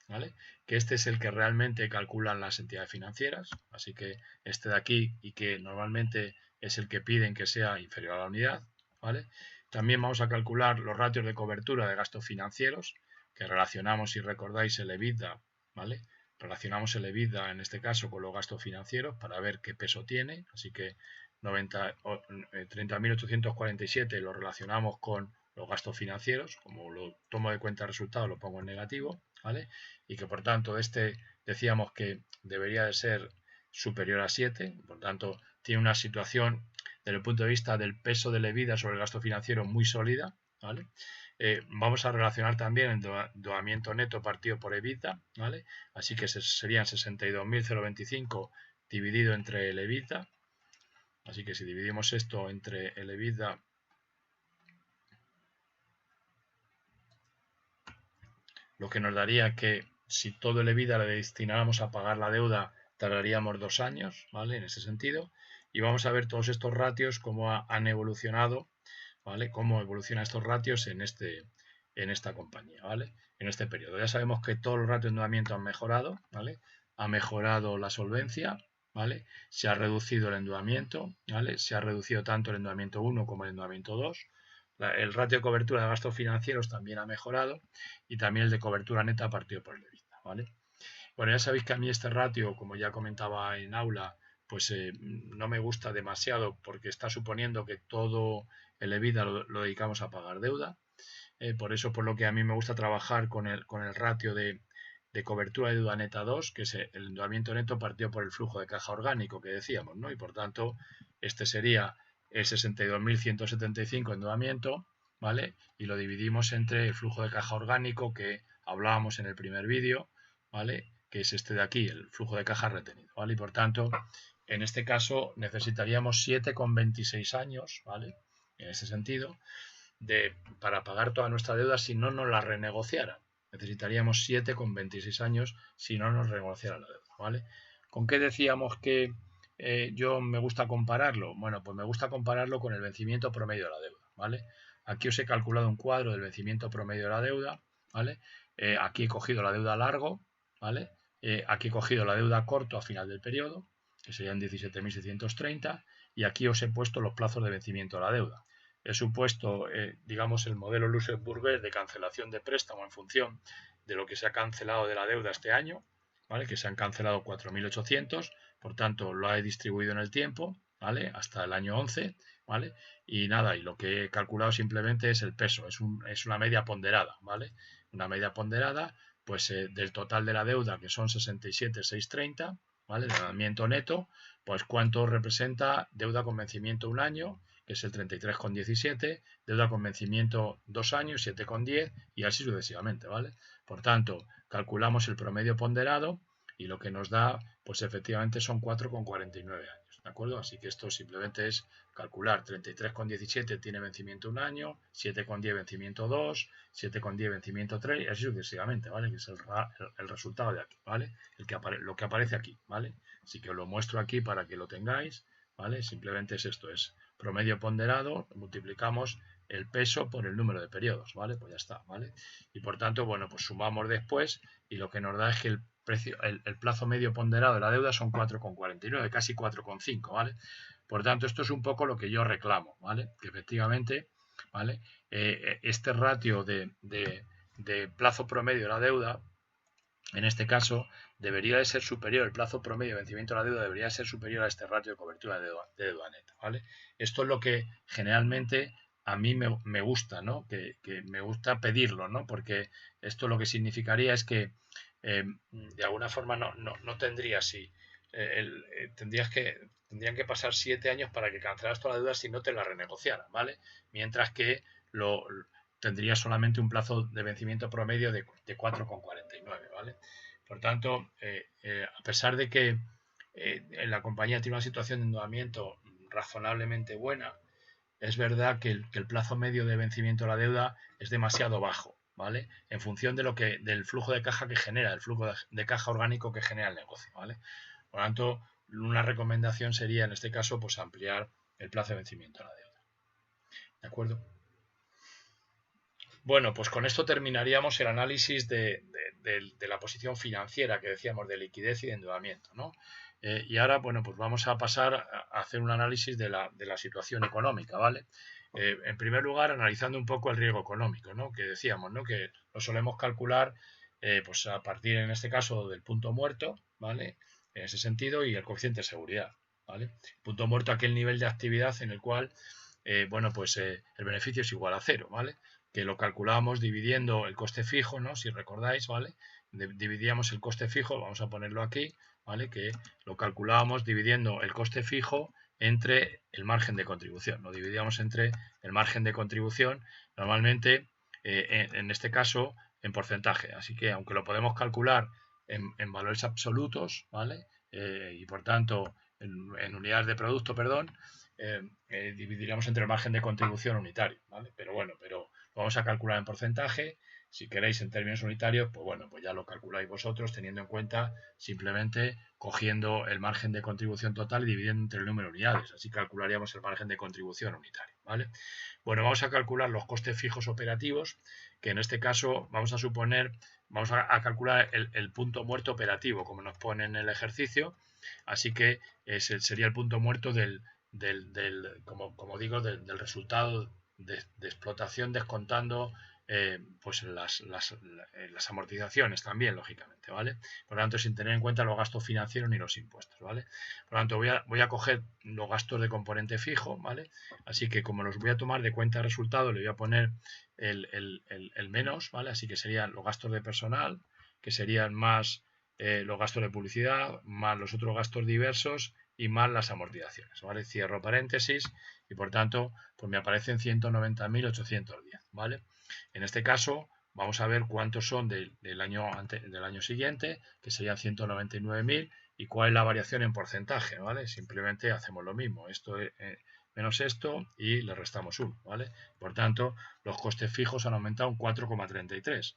S1: ¿vale? Que este es el que realmente calculan las entidades financieras, así que este de aquí, y que normalmente es el que piden que sea inferior a la unidad, ¿vale? También vamos a calcular los ratios de cobertura de gastos financieros, que relacionamos, si recordáis, el EBITDA, ¿vale? Relacionamos el EBITDA en este caso con los gastos financieros para ver qué peso tiene, así que 30.847 lo relacionamos con los gastos financieros, como lo tomo de cuenta de resultado lo pongo en negativo, ¿vale? Y que por tanto este decíamos que debería de ser superior a 7, por tanto tiene una situación desde el punto de vista del peso de la EBITDA sobre el gasto financiero muy sólida, ¿vale? Vamos a relacionar también el endeudamiento neto partido por EBITDA, ¿vale? Así que serían 62.025 dividido entre el EBITDA, así que si dividimos esto entre el EBITDA, lo que nos daría que si todo el EBITDA le destináramos a pagar la deuda, tardaríamos 2 años, ¿vale? En ese sentido. Y vamos a ver todos estos ratios, cómo han evolucionado, ¿vale? Cómo evolucionan estos ratios en esta compañía, ¿vale? En este periodo. Ya sabemos que todos los ratios de endeudamiento han mejorado, ¿vale? Ha mejorado la solvencia, ¿vale? Se ha reducido el endeudamiento, ¿vale? Se ha reducido tanto el endeudamiento 1 como el endeudamiento 2. El ratio de cobertura de gastos financieros también ha mejorado y también el de cobertura neta partido por el EBITDA, ¿vale? Bueno, ya sabéis que a mí este ratio, como ya comentaba en aula, pues no me gusta demasiado porque está suponiendo que todo el EBITDA lo dedicamos a pagar deuda. Por eso, por lo que a mí me gusta trabajar con el ratio de cobertura de deuda neta 2, que es el endeudamiento neto partido por el flujo de caja orgánico que decíamos, ¿no? Y por tanto, este sería el 62.175 endeudamiento, ¿vale? Y lo dividimos entre el flujo de caja orgánico que hablábamos en el primer vídeo, ¿vale? Que es este de aquí, el flujo de caja retenido, ¿vale? Y por tanto, en este caso necesitaríamos 7,26 años, ¿vale? En ese sentido, para pagar toda nuestra deuda si no nos la renegociaran. Necesitaríamos 7,26 años si no nos renegociaran la deuda, ¿vale? ¿Con qué decíamos que yo me gusta compararlo? Bueno, pues me gusta compararlo con el vencimiento promedio de la deuda, ¿vale? Aquí os he calculado un cuadro del vencimiento promedio de la deuda, ¿vale? Aquí he cogido la deuda a largo, ¿vale? Aquí he cogido la deuda a corto a final del periodo, que serían 17.630, y aquí os he puesto los plazos de vencimiento de la deuda. He supuesto, digamos, el modelo Luxemburgués de cancelación de préstamo en función de lo que se ha cancelado de la deuda este año, ¿vale? Que se han cancelado 4.800, por tanto lo he distribuido en el tiempo, ¿vale? Hasta el año 11, ¿vale? Y nada, y lo que he calculado simplemente es el peso, es una media ponderada, ¿vale? Una media ponderada, pues del total de la deuda, que son 67.630, ¿vale? El endeudamiento neto, pues cuánto representa deuda con vencimiento un año, que es el 33,17, deuda con vencimiento 2 años, 7,10 y así sucesivamente, ¿vale? Por tanto, calculamos el promedio ponderado y lo que nos da, pues efectivamente son 4,49 años, ¿de acuerdo? Así que esto simplemente es calcular 33,17 tiene vencimiento un año, 7,10 vencimiento 2, 7,10 vencimiento 3 y así sucesivamente, ¿vale? Que es el resultado de aquí, ¿vale? Lo que aparece aquí, ¿vale? Así que os lo muestro aquí para que lo tengáis, ¿vale? Simplemente es esto, es promedio ponderado, multiplicamos el peso por el número de periodos, ¿vale? Pues ya está, ¿vale? Y por tanto, bueno, pues sumamos después y lo que nos da es que el plazo medio ponderado de la deuda son 4,49, casi 4,5, ¿vale? Por tanto, esto es un poco lo que yo reclamo, ¿vale? Que efectivamente, ¿vale? Este ratio de plazo promedio de la deuda, en este caso, debería de ser superior, el plazo promedio de vencimiento de la deuda debería de ser superior a este ratio de cobertura de deuda neta, ¿vale? Esto es lo que generalmente a mí me gusta, ¿no? Que me gusta pedirlo, ¿no? Porque esto lo que significaría es que de alguna forma no tendrías si tendrían que pasar 7 años para que cancelaras toda la deuda si no te la renegociaran, ¿vale? Mientras que tendría solamente un plazo de vencimiento promedio de 4,49, ¿vale? Por tanto, a pesar de que la compañía tiene una situación de endeudamiento razonablemente buena, es verdad que el plazo medio de vencimiento de la deuda es demasiado bajo, ¿vale? En función del flujo de caja que genera, el flujo de caja orgánico que genera el negocio, ¿vale? Por lo tanto, una recomendación sería en este caso pues ampliar el plazo de vencimiento de la deuda. ¿De acuerdo? Bueno, pues con esto terminaríamos el análisis de la posición financiera que decíamos de liquidez y de endeudamiento, ¿no? Y ahora, bueno, pues vamos a pasar a hacer un análisis de la situación económica, ¿vale? En primer lugar, analizando un poco el riesgo económico, ¿no? Que decíamos, ¿no? Que lo solemos calcular, pues a partir, en este caso, del punto muerto, ¿vale? En ese sentido, y el coeficiente de seguridad, ¿vale? Punto muerto, aquel nivel de actividad en el cual, bueno, pues el beneficio es igual a cero, ¿vale? Que lo calculábamos dividiendo el coste fijo, ¿no? Si recordáis, ¿vale? Dividíamos el coste fijo, vamos a ponerlo aquí, ¿vale? Que lo calculábamos dividiendo el coste fijo entre el margen de contribución. Lo dividíamos entre el margen de contribución, normalmente, en este caso, en porcentaje. Así que, aunque lo podemos calcular en valores absolutos, ¿vale? Y por tanto, en unidades de producto, perdón, dividiríamos entre el margen de contribución unitario, ¿vale? Pero bueno, lo vamos a calcular en porcentaje. Si queréis en términos unitarios, pues bueno, pues ya lo calculáis vosotros teniendo en cuenta simplemente cogiendo el margen de contribución total y dividiendo entre el número de unidades. Así calcularíamos el margen de contribución unitario, ¿vale? Bueno, vamos a calcular los costes fijos operativos, que en este caso vamos a suponer, vamos a calcular el punto muerto operativo, como nos pone en el ejercicio. Así que sería el punto muerto como digo, del resultado de explotación descontando pues las amortizaciones también, lógicamente, ¿vale? Por lo tanto, sin tener en cuenta los gastos financieros ni los impuestos, ¿vale? Por lo tanto, voy a coger los gastos de componente fijo, ¿vale? Así que como los voy a tomar de cuenta de resultado, le voy a poner el menos, ¿vale? Así que serían los gastos de personal, que serían más los gastos de publicidad, más los otros gastos diversos y más las amortizaciones, ¿vale? Cierro paréntesis y por tanto, pues me aparecen 190.810, ¿vale? En este caso, vamos a ver cuántos son del año siguiente, que serían 199.000, y cuál es la variación en porcentaje, ¿vale? Simplemente hacemos lo mismo, esto menos esto y le restamos 1, ¿vale? Por tanto, los costes fijos han aumentado un 4,33.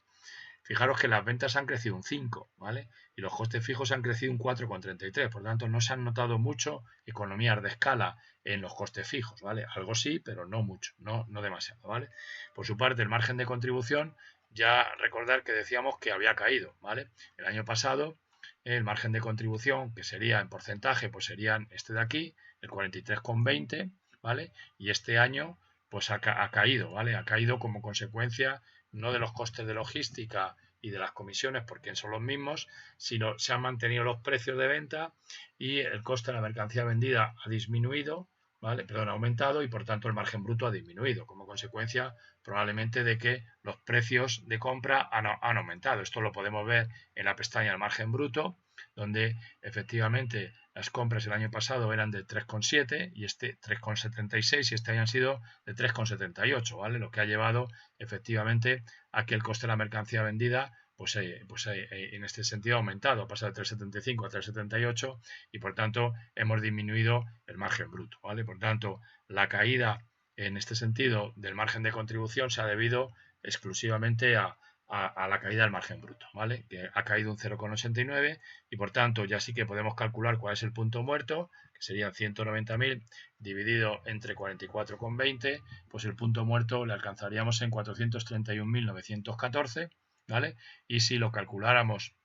S1: Fijaros que las ventas han crecido un 5, ¿vale? Y los costes fijos han crecido un 4,33. Por lo tanto, no se han notado mucho economías de escala en los costes fijos, ¿vale? Algo sí, pero no mucho, no demasiado, ¿vale? Por su parte, el margen de contribución, ya recordar que decíamos que había caído, ¿vale? El año pasado, el margen de contribución, que sería en porcentaje, pues serían este de aquí, el 43,20, ¿vale? Y este año, pues ha caído, ¿vale? Ha caído como consecuencia no de los costes de logística y de las comisiones, porque son los mismos, sino se han mantenido los precios de venta y el coste de la mercancía vendida ha disminuido, ¿vale? Perdón, ha aumentado y por tanto el margen bruto ha disminuido, como consecuencia probablemente de que los precios de compra han aumentado. Esto lo podemos ver en la pestaña del margen bruto, donde efectivamente las compras el año pasado eran de 3,7 y este 3,76 y este año han sido de 3,78, ¿vale? Lo que ha llevado efectivamente a que el coste de la mercancía vendida pues en este sentido ha aumentado, ha pasado de 3,75 a 3,78 y por tanto hemos disminuido el margen bruto, ¿vale? Por tanto, la caída en este sentido del margen de contribución se ha debido exclusivamente a la caída del margen bruto, ¿vale? Que ha caído un 0,89 y por tanto ya sí que podemos calcular cuál es el punto muerto, que serían 190.000, dividido entre 44,20, pues el punto muerto le alcanzaríamos en 431.914, ¿vale? Y si lo calculáramos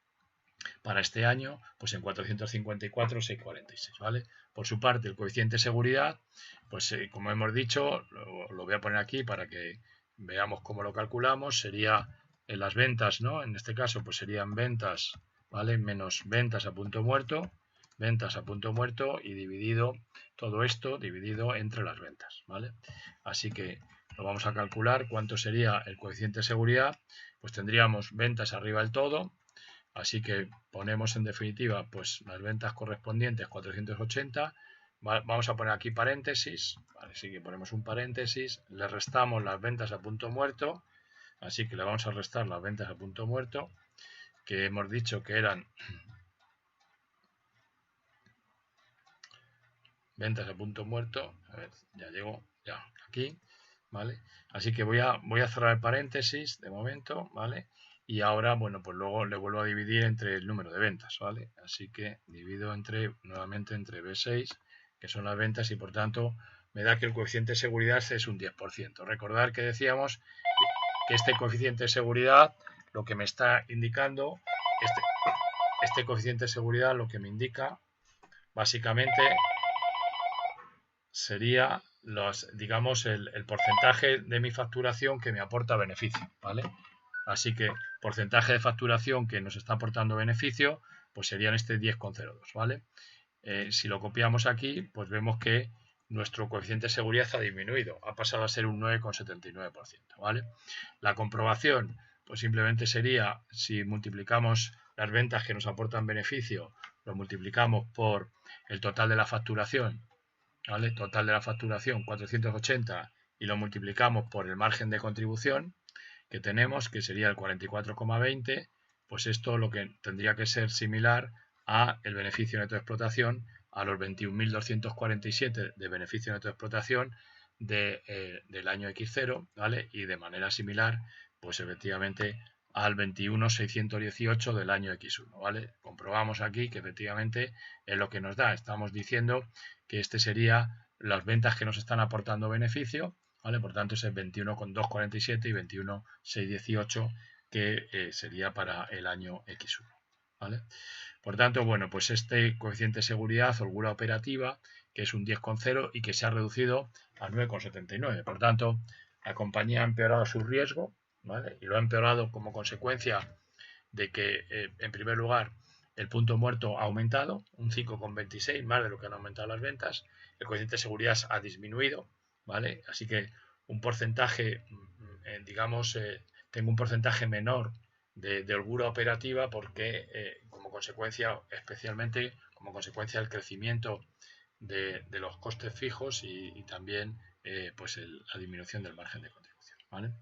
S1: para este año, pues en 454,646, ¿vale? Por su parte, el coeficiente de seguridad, pues como hemos dicho, lo voy a poner aquí para que veamos cómo lo calculamos, sería en las ventas, ¿no? En este caso, pues serían ventas, ¿vale? Menos ventas a punto muerto y dividido todo esto, dividido entre las ventas, ¿vale? Así que lo vamos a calcular. ¿Cuánto sería el coeficiente de seguridad? Pues tendríamos ventas arriba del todo, así que ponemos en definitiva pues las ventas correspondientes 480. Vamos a poner aquí paréntesis, ¿vale? Así que ponemos un paréntesis, le restamos las ventas a punto muerto, así que le vamos a restar las ventas a punto muerto, que hemos dicho que eran ventas a punto muerto. A ver, ya llego, ya aquí, ¿vale? Así que voy a cerrar el paréntesis de momento, ¿vale? Y ahora, bueno, pues luego le vuelvo a dividir entre el número de ventas, ¿vale? Así que divido nuevamente entre B6, que son las ventas, y por tanto me da que el coeficiente de seguridad es un 10%. Recordar que decíamos que este coeficiente de seguridad, lo que me está indicando, este coeficiente de seguridad lo que me indica básicamente sería digamos, el porcentaje de mi facturación que me aporta beneficio, ¿vale? Así que porcentaje de facturación que nos está aportando beneficio, pues serían este 10,02, ¿vale? Si lo copiamos aquí, pues vemos que nuestro coeficiente de seguridad ha disminuido, ha pasado a ser un 9,79%, ¿vale? La comprobación, pues simplemente sería, si multiplicamos las ventas que nos aportan beneficio, lo multiplicamos por el total de la facturación, ¿vale? Total de la facturación 480, y lo multiplicamos por el margen de contribución que tenemos, que sería el 44,20, pues esto lo que tendría que ser similar a el beneficio neto de explotación, a los 21.247 de beneficio neto de explotación del año X0, ¿vale? Y de manera similar, pues efectivamente al 21.618 del año X1, ¿vale? Comprobamos aquí que efectivamente es lo que nos da. Estamos diciendo que este sería las ventas que nos están aportando beneficio, ¿vale? Por tanto es el 21,247 y 21,618 que sería para el año X1, ¿vale? Por tanto, bueno, pues este coeficiente de seguridad, holgura operativa, que es un 10,0 y que se ha reducido a 9,79. Por tanto, la compañía ha empeorado su riesgo, ¿vale? Y lo ha empeorado como consecuencia de que, en primer lugar, el punto muerto ha aumentado, un 5,26, más de lo que han aumentado las ventas. El coeficiente de seguridad ha disminuido, ¿vale? Así que un porcentaje, digamos, tengo un porcentaje menor de holgura operativa porque, como consecuencia, especialmente como consecuencia del crecimiento de los costes fijos y también pues la disminución del margen de contribución, ¿vale?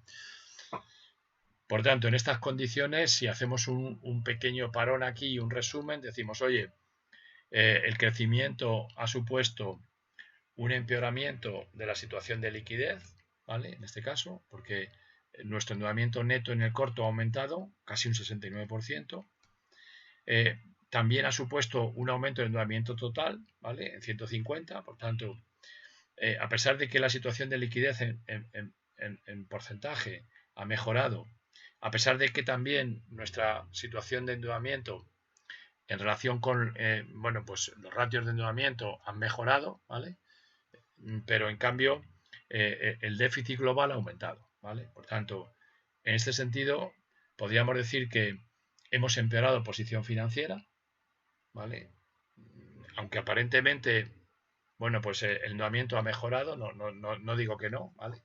S1: Por tanto, en estas condiciones, si hacemos un pequeño parón aquí y un resumen, decimos, oye, el crecimiento ha supuesto un empeoramiento de la situación de liquidez, ¿vale? En este caso, porque nuestro endeudamiento neto en el corto ha aumentado casi un 69%. También ha supuesto un aumento del endeudamiento total, ¿vale? En 150, por tanto, a pesar de que la situación de liquidez en porcentaje ha mejorado, a pesar de que también nuestra situación de endeudamiento en relación con bueno, pues los ratios de endeudamiento han mejorado, ¿vale? Pero en cambio el déficit global ha aumentado, ¿vale? Por tanto, en este sentido, podríamos decir que hemos empeorado posición financiera, ¿vale? Aunque aparentemente, bueno, pues el endeudamiento ha mejorado, no digo que no, ¿vale?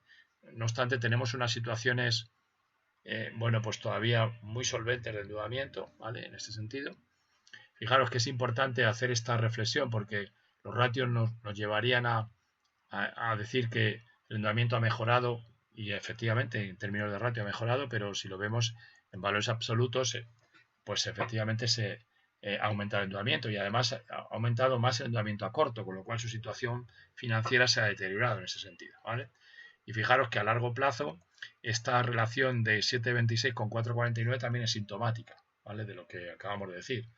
S1: No obstante, tenemos unas situaciones, bueno, pues todavía muy solventes de endeudamiento, ¿vale? En este sentido. Fijaros que es importante hacer esta reflexión porque los ratios nos llevarían a decir que el endeudamiento ha mejorado, y efectivamente en términos de ratio ha mejorado, pero si lo vemos en valores absolutos, pues efectivamente se ha aumentado el endeudamiento y además ha aumentado más el endeudamiento a corto, con lo cual su situación financiera se ha deteriorado en ese sentido, ¿vale? Y fijaros que a largo plazo esta relación de 7,26 con 4,49 también es sintomática, ¿vale? De lo que acabamos de decir.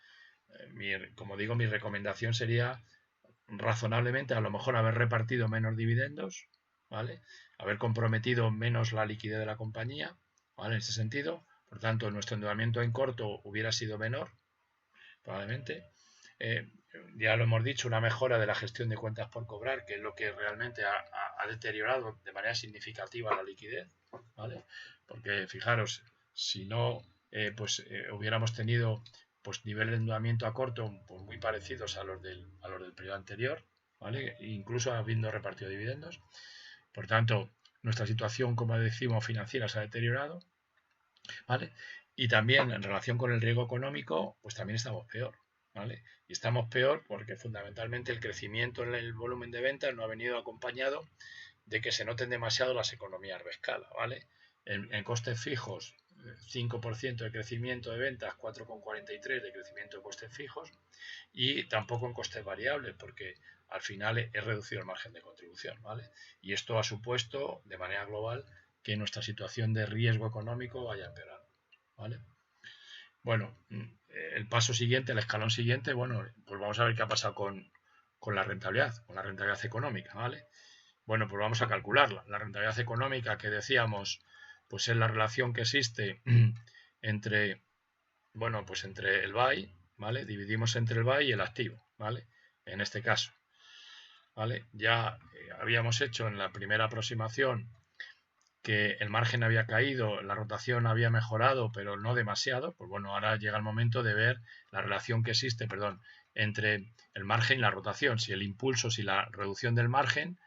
S1: Como digo, mi recomendación sería razonablemente a lo mejor haber repartido menos dividendos, ¿vale? Haber comprometido menos la liquidez de la compañía, ¿vale? En ese sentido, por tanto, nuestro endeudamiento en corto hubiera sido menor, probablemente. Ya lo hemos dicho, una mejora de la gestión de cuentas por cobrar, que es lo que realmente ha deteriorado de manera significativa la liquidez, ¿vale? Porque fijaros, si no, hubiéramos tenido pues niveles de endeudamiento a corto pues, muy parecidos a los del periodo anterior, ¿vale? Incluso habiendo repartido dividendos. Por tanto, nuestra situación, como decimos, financiera se ha deteriorado, ¿vale? Y también en relación con el riesgo económico, pues también estamos peor, ¿vale? Y estamos peor porque fundamentalmente el crecimiento en el volumen de ventas no ha venido acompañado de que se noten demasiado las economías de escala, ¿vale? En costes fijos, 5% de crecimiento de ventas, 4,43% de crecimiento de costes fijos, y tampoco en costes variables, porque al final es reducido el margen de contribución, ¿vale? Y esto ha supuesto, de manera global, que nuestra situación de riesgo económico vaya empeorando, ¿vale? Bueno, el paso siguiente, el escalón siguiente, bueno, pues vamos a ver qué ha pasado con la rentabilidad económica, ¿vale? Bueno, pues vamos a calcularla. La rentabilidad económica que decíamos, pues es la relación que existe entre, bueno, pues entre el BAI, ¿vale? Dividimos entre el BAI y el activo, ¿vale? En este caso, ¿vale? Ya habíamos hecho en la primera aproximación que el margen había caído, la rotación había mejorado, pero no demasiado. Pues bueno, ahora llega el momento de ver la relación que existe, perdón, entre el margen y la rotación. Si el impulso, si la reducción del margen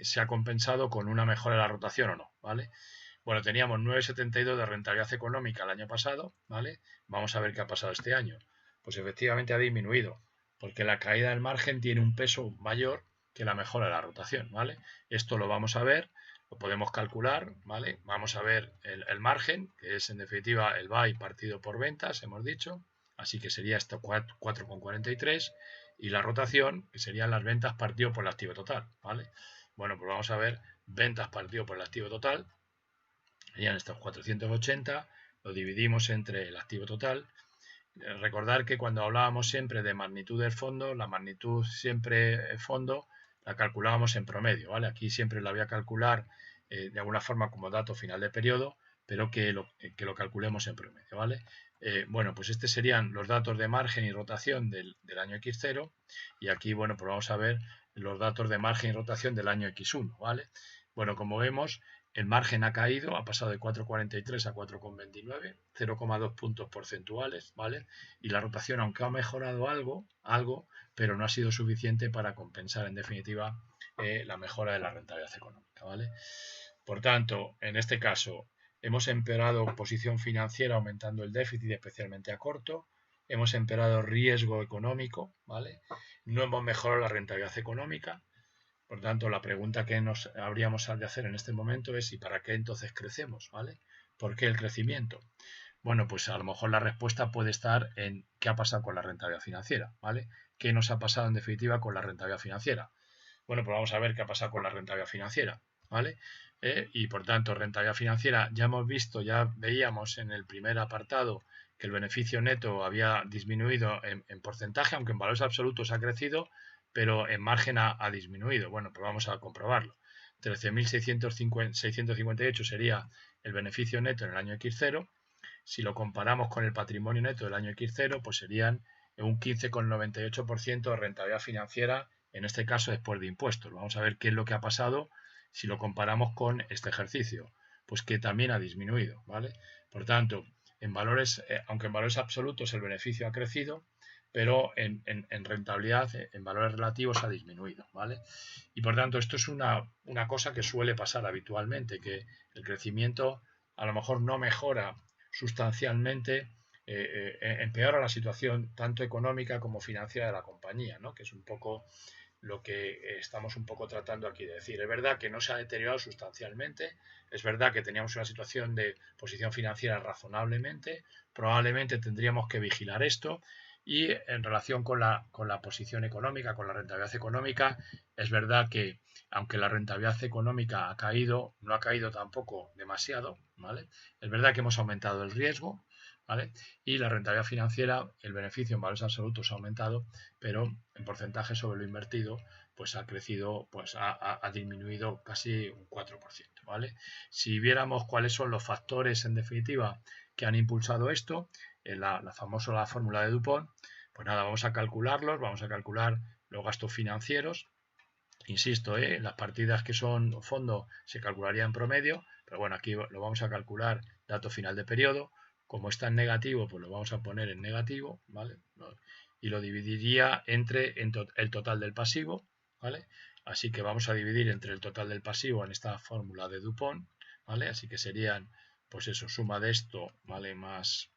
S1: se ha compensado con una mejora de la rotación o no, ¿vale? Bueno, teníamos 9,72 de rentabilidad económica el año pasado, ¿vale? Vamos a ver qué ha pasado este año. Pues efectivamente ha disminuido, porque la caída del margen tiene un peso mayor que la mejora de la rotación, ¿vale? Esto lo vamos a ver, lo podemos calcular, ¿vale? Vamos a ver el margen, que es en definitiva el BAI partido por ventas, hemos dicho, así que sería esto 4,43, y la rotación, que serían las ventas partido por el activo total, ¿vale? Bueno, pues vamos a ver ventas partido por el activo total, serían estos 480, lo dividimos entre el activo total. Recordar que cuando hablábamos siempre de magnitud del fondo, la magnitud siempre fondo la calculábamos en promedio, ¿vale? Aquí siempre la voy a calcular de alguna forma como dato final de periodo, pero que lo calculemos en promedio, ¿vale? Bueno, pues estos serían los datos de margen y rotación del año X0 y aquí, bueno, pues vamos a ver los datos de margen y rotación del año X1, ¿vale? Bueno, como vemos, el margen ha caído, ha pasado de 4,43 a 4,29, 0,2 puntos porcentuales, ¿vale? Y la rotación, aunque ha mejorado algo, pero no ha sido suficiente para compensar, en definitiva, la mejora de la rentabilidad económica, ¿vale? Por tanto, en este caso, hemos empeorado posición financiera aumentando el déficit, especialmente a corto, hemos empeorado riesgo económico, ¿vale? No hemos mejorado la rentabilidad económica. Por tanto, la pregunta que nos habríamos de hacer en este momento es ¿y para qué entonces crecemos? ¿Vale? ¿Por qué el crecimiento? Bueno, pues a lo mejor la respuesta puede estar en qué ha pasado con la rentabilidad financiera, ¿vale? ¿Qué nos ha pasado en definitiva con la rentabilidad financiera? Bueno, pues vamos a ver qué ha pasado con la rentabilidad financiera, ¿vale? Y por tanto, rentabilidad financiera, ya hemos visto, ya veíamos en el primer apartado que el beneficio neto había disminuido en porcentaje, aunque en valores absolutos ha crecido, pero en margen ha disminuido. Bueno, pues vamos a comprobarlo. 13.658 sería el beneficio neto en el año X0. Si lo comparamos con el patrimonio neto del año X0, pues serían un 15,98% de rentabilidad financiera, en este caso después de impuestos. Vamos a ver qué es lo que ha pasado si lo comparamos con este ejercicio. Pues que también ha disminuido, ¿vale? Por tanto, en valores, aunque en valores absolutos el beneficio ha crecido, pero en rentabilidad, en valores relativos ha disminuido, ¿vale? Y por tanto, esto es una cosa que suele pasar habitualmente, que el crecimiento a lo mejor no mejora sustancialmente, empeora la situación tanto económica como financiera de la compañía, ¿no? Que es un poco lo que estamos un poco tratando aquí de decir. Es verdad que no se ha deteriorado sustancialmente, es verdad que teníamos una situación de posición financiera razonablemente, probablemente tendríamos que vigilar esto y en relación con la posición económica, con la rentabilidad económica, es verdad que aunque la rentabilidad económica ha caído, no ha caído tampoco demasiado, ¿vale? Es verdad que hemos aumentado el riesgo, ¿vale? Y la rentabilidad financiera, el beneficio en valores absolutos ha aumentado, pero en porcentaje sobre lo invertido, pues ha crecido, pues ha disminuido casi un 4%, ¿vale? Si viéramos cuáles son los factores, en definitiva, que han impulsado esto, la famosa fórmula de Dupont, pues nada, vamos a calcularlos, vamos a calcular los gastos financieros. Insisto, las partidas que son fondo se calcularía en promedio, pero bueno, aquí lo vamos a calcular dato final de periodo. Como está en negativo, pues lo vamos a poner en negativo, ¿vale? Y lo dividiría entre el total del pasivo, ¿vale? Así que vamos a dividir entre el total del pasivo en esta fórmula de Dupont, ¿vale? Así que serían, pues eso, suma de esto, ¿vale? Más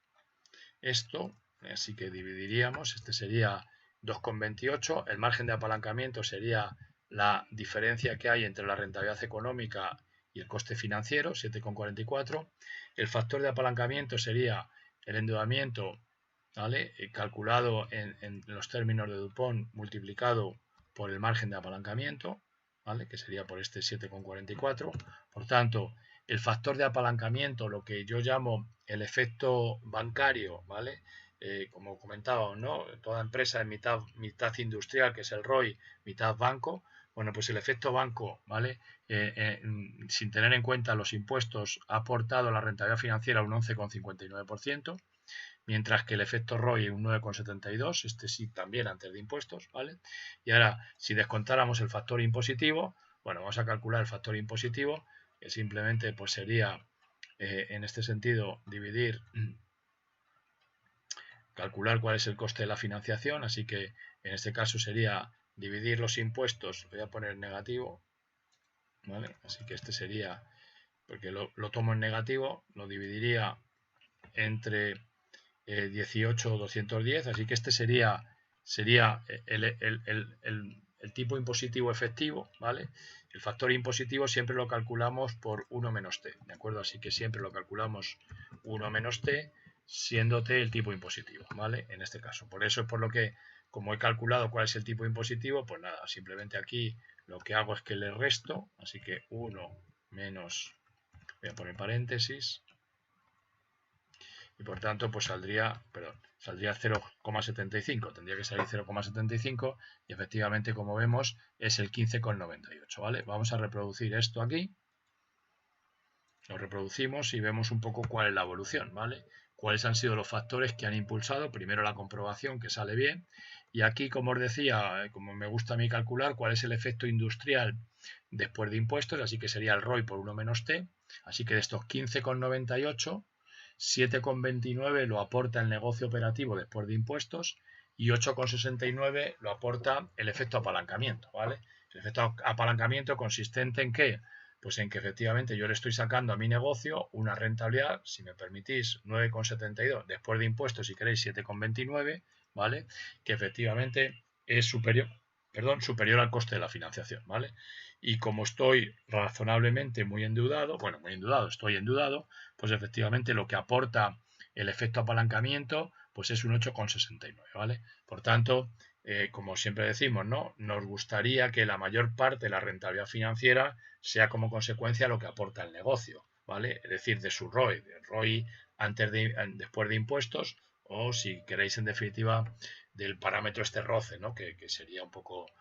S1: esto, así que dividiríamos, este sería 2,28, el margen de apalancamiento sería la diferencia que hay entre la rentabilidad económica y el coste financiero, 7,44. El factor de apalancamiento sería el endeudamiento, ¿vale? Calculado en los términos de Dupont multiplicado por el margen de apalancamiento, ¿vale? Que sería por este 7,44. Por tanto, el factor de apalancamiento, lo que yo llamo el efecto bancario, ¿vale? Como comentábamos, ¿no? Toda empresa es mitad industrial, que es el ROI, mitad banco. Bueno, pues el efecto banco, ¿vale? Sin tener en cuenta los impuestos, ha aportado la rentabilidad financiera un 11,59%, mientras que el efecto ROI un 9,72%, este sí también antes de impuestos, ¿vale? Y ahora, si descontáramos el factor impositivo, bueno, vamos a calcular el factor impositivo, que simplemente pues sería, en este sentido, calcular cuál es el coste de la financiación, así que en este caso sería dividir los impuestos, voy a poner negativo, ¿vale? Así que este sería, porque lo tomo en negativo, lo dividiría entre 18,210, así que este sería el tipo impositivo efectivo, ¿vale? El factor impositivo siempre lo calculamos por 1 menos t, ¿de acuerdo? Así que siempre lo calculamos 1 menos t, siendo t el tipo impositivo, ¿vale? En este caso. Por eso es por lo que, como he calculado cuál es el tipo impositivo, pues nada, simplemente aquí lo que hago es que le resto, así que 1 menos, voy a poner paréntesis, y por tanto pues saldría 0,75, tendría que salir 0,75 y efectivamente, como vemos, es el 15,98, ¿vale? Vamos a reproducir esto aquí, lo reproducimos y vemos un poco cuál es la evolución, ¿vale? Cuáles han sido los factores que han impulsado, primero la comprobación, que sale bien, y aquí, como os decía, como me gusta a mí calcular, cuál es el efecto industrial después de impuestos, así que sería el ROI por 1 menos t, así que de estos 15,98, 7,29 lo aporta el negocio operativo después de impuestos y 8,69 lo aporta el efecto apalancamiento, ¿vale? El efecto apalancamiento consistente en qué? Pues en que efectivamente yo le estoy sacando a mi negocio una rentabilidad, si me permitís, 9,72, después de impuestos, si queréis, 7,29, ¿vale? Que efectivamente es superior al coste de la financiación, ¿vale? Y como estoy razonablemente muy endeudado, estoy endeudado, pues efectivamente lo que aporta el efecto apalancamiento, pues es un 8,69, ¿vale? Por tanto, como siempre decimos, ¿no? Nos gustaría que la mayor parte de la rentabilidad financiera sea como consecuencia lo que aporta el negocio, ¿vale? Es decir, de su ROI, después de impuestos, o si queréis en definitiva del parámetro este ROCE, ¿no? Que sería un poco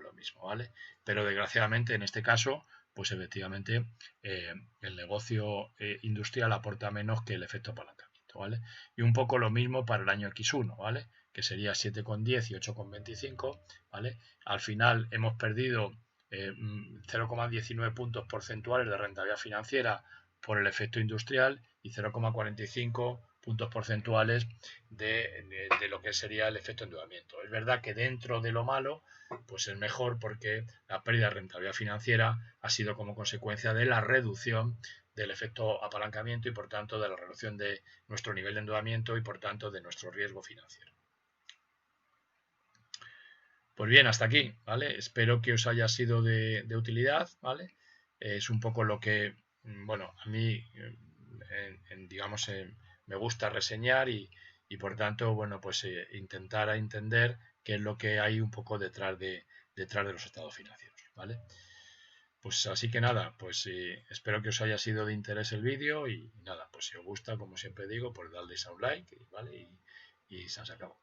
S1: lo mismo, ¿vale? Pero desgraciadamente en este caso, pues efectivamente el negocio industrial aporta menos que el efecto apalancamiento, ¿vale? Y un poco lo mismo para el año X1, ¿vale? Que sería 7,10 y 8,25, ¿vale? Al final hemos perdido 0,19 puntos porcentuales de rentabilidad financiera por el efecto industrial y 0,45 puntos porcentuales de lo que sería el efecto endeudamiento. Es verdad que dentro de lo malo, pues es mejor porque la pérdida de rentabilidad financiera ha sido como consecuencia de la reducción del efecto apalancamiento y por tanto de la reducción de nuestro nivel de endeudamiento y por tanto de nuestro riesgo financiero. Pues bien, hasta aquí, ¿vale? Espero que os haya sido de utilidad, ¿vale? Es un poco lo que, bueno, a mí, digamos, me gusta reseñar y por tanto, bueno, pues intentar entender qué es lo que hay un poco detrás de los estados financieros, ¿vale? Pues así que nada, pues espero que os haya sido de interés el vídeo y nada, pues si os gusta, como siempre digo, pues dadle a un like, ¿vale? Y se acabó.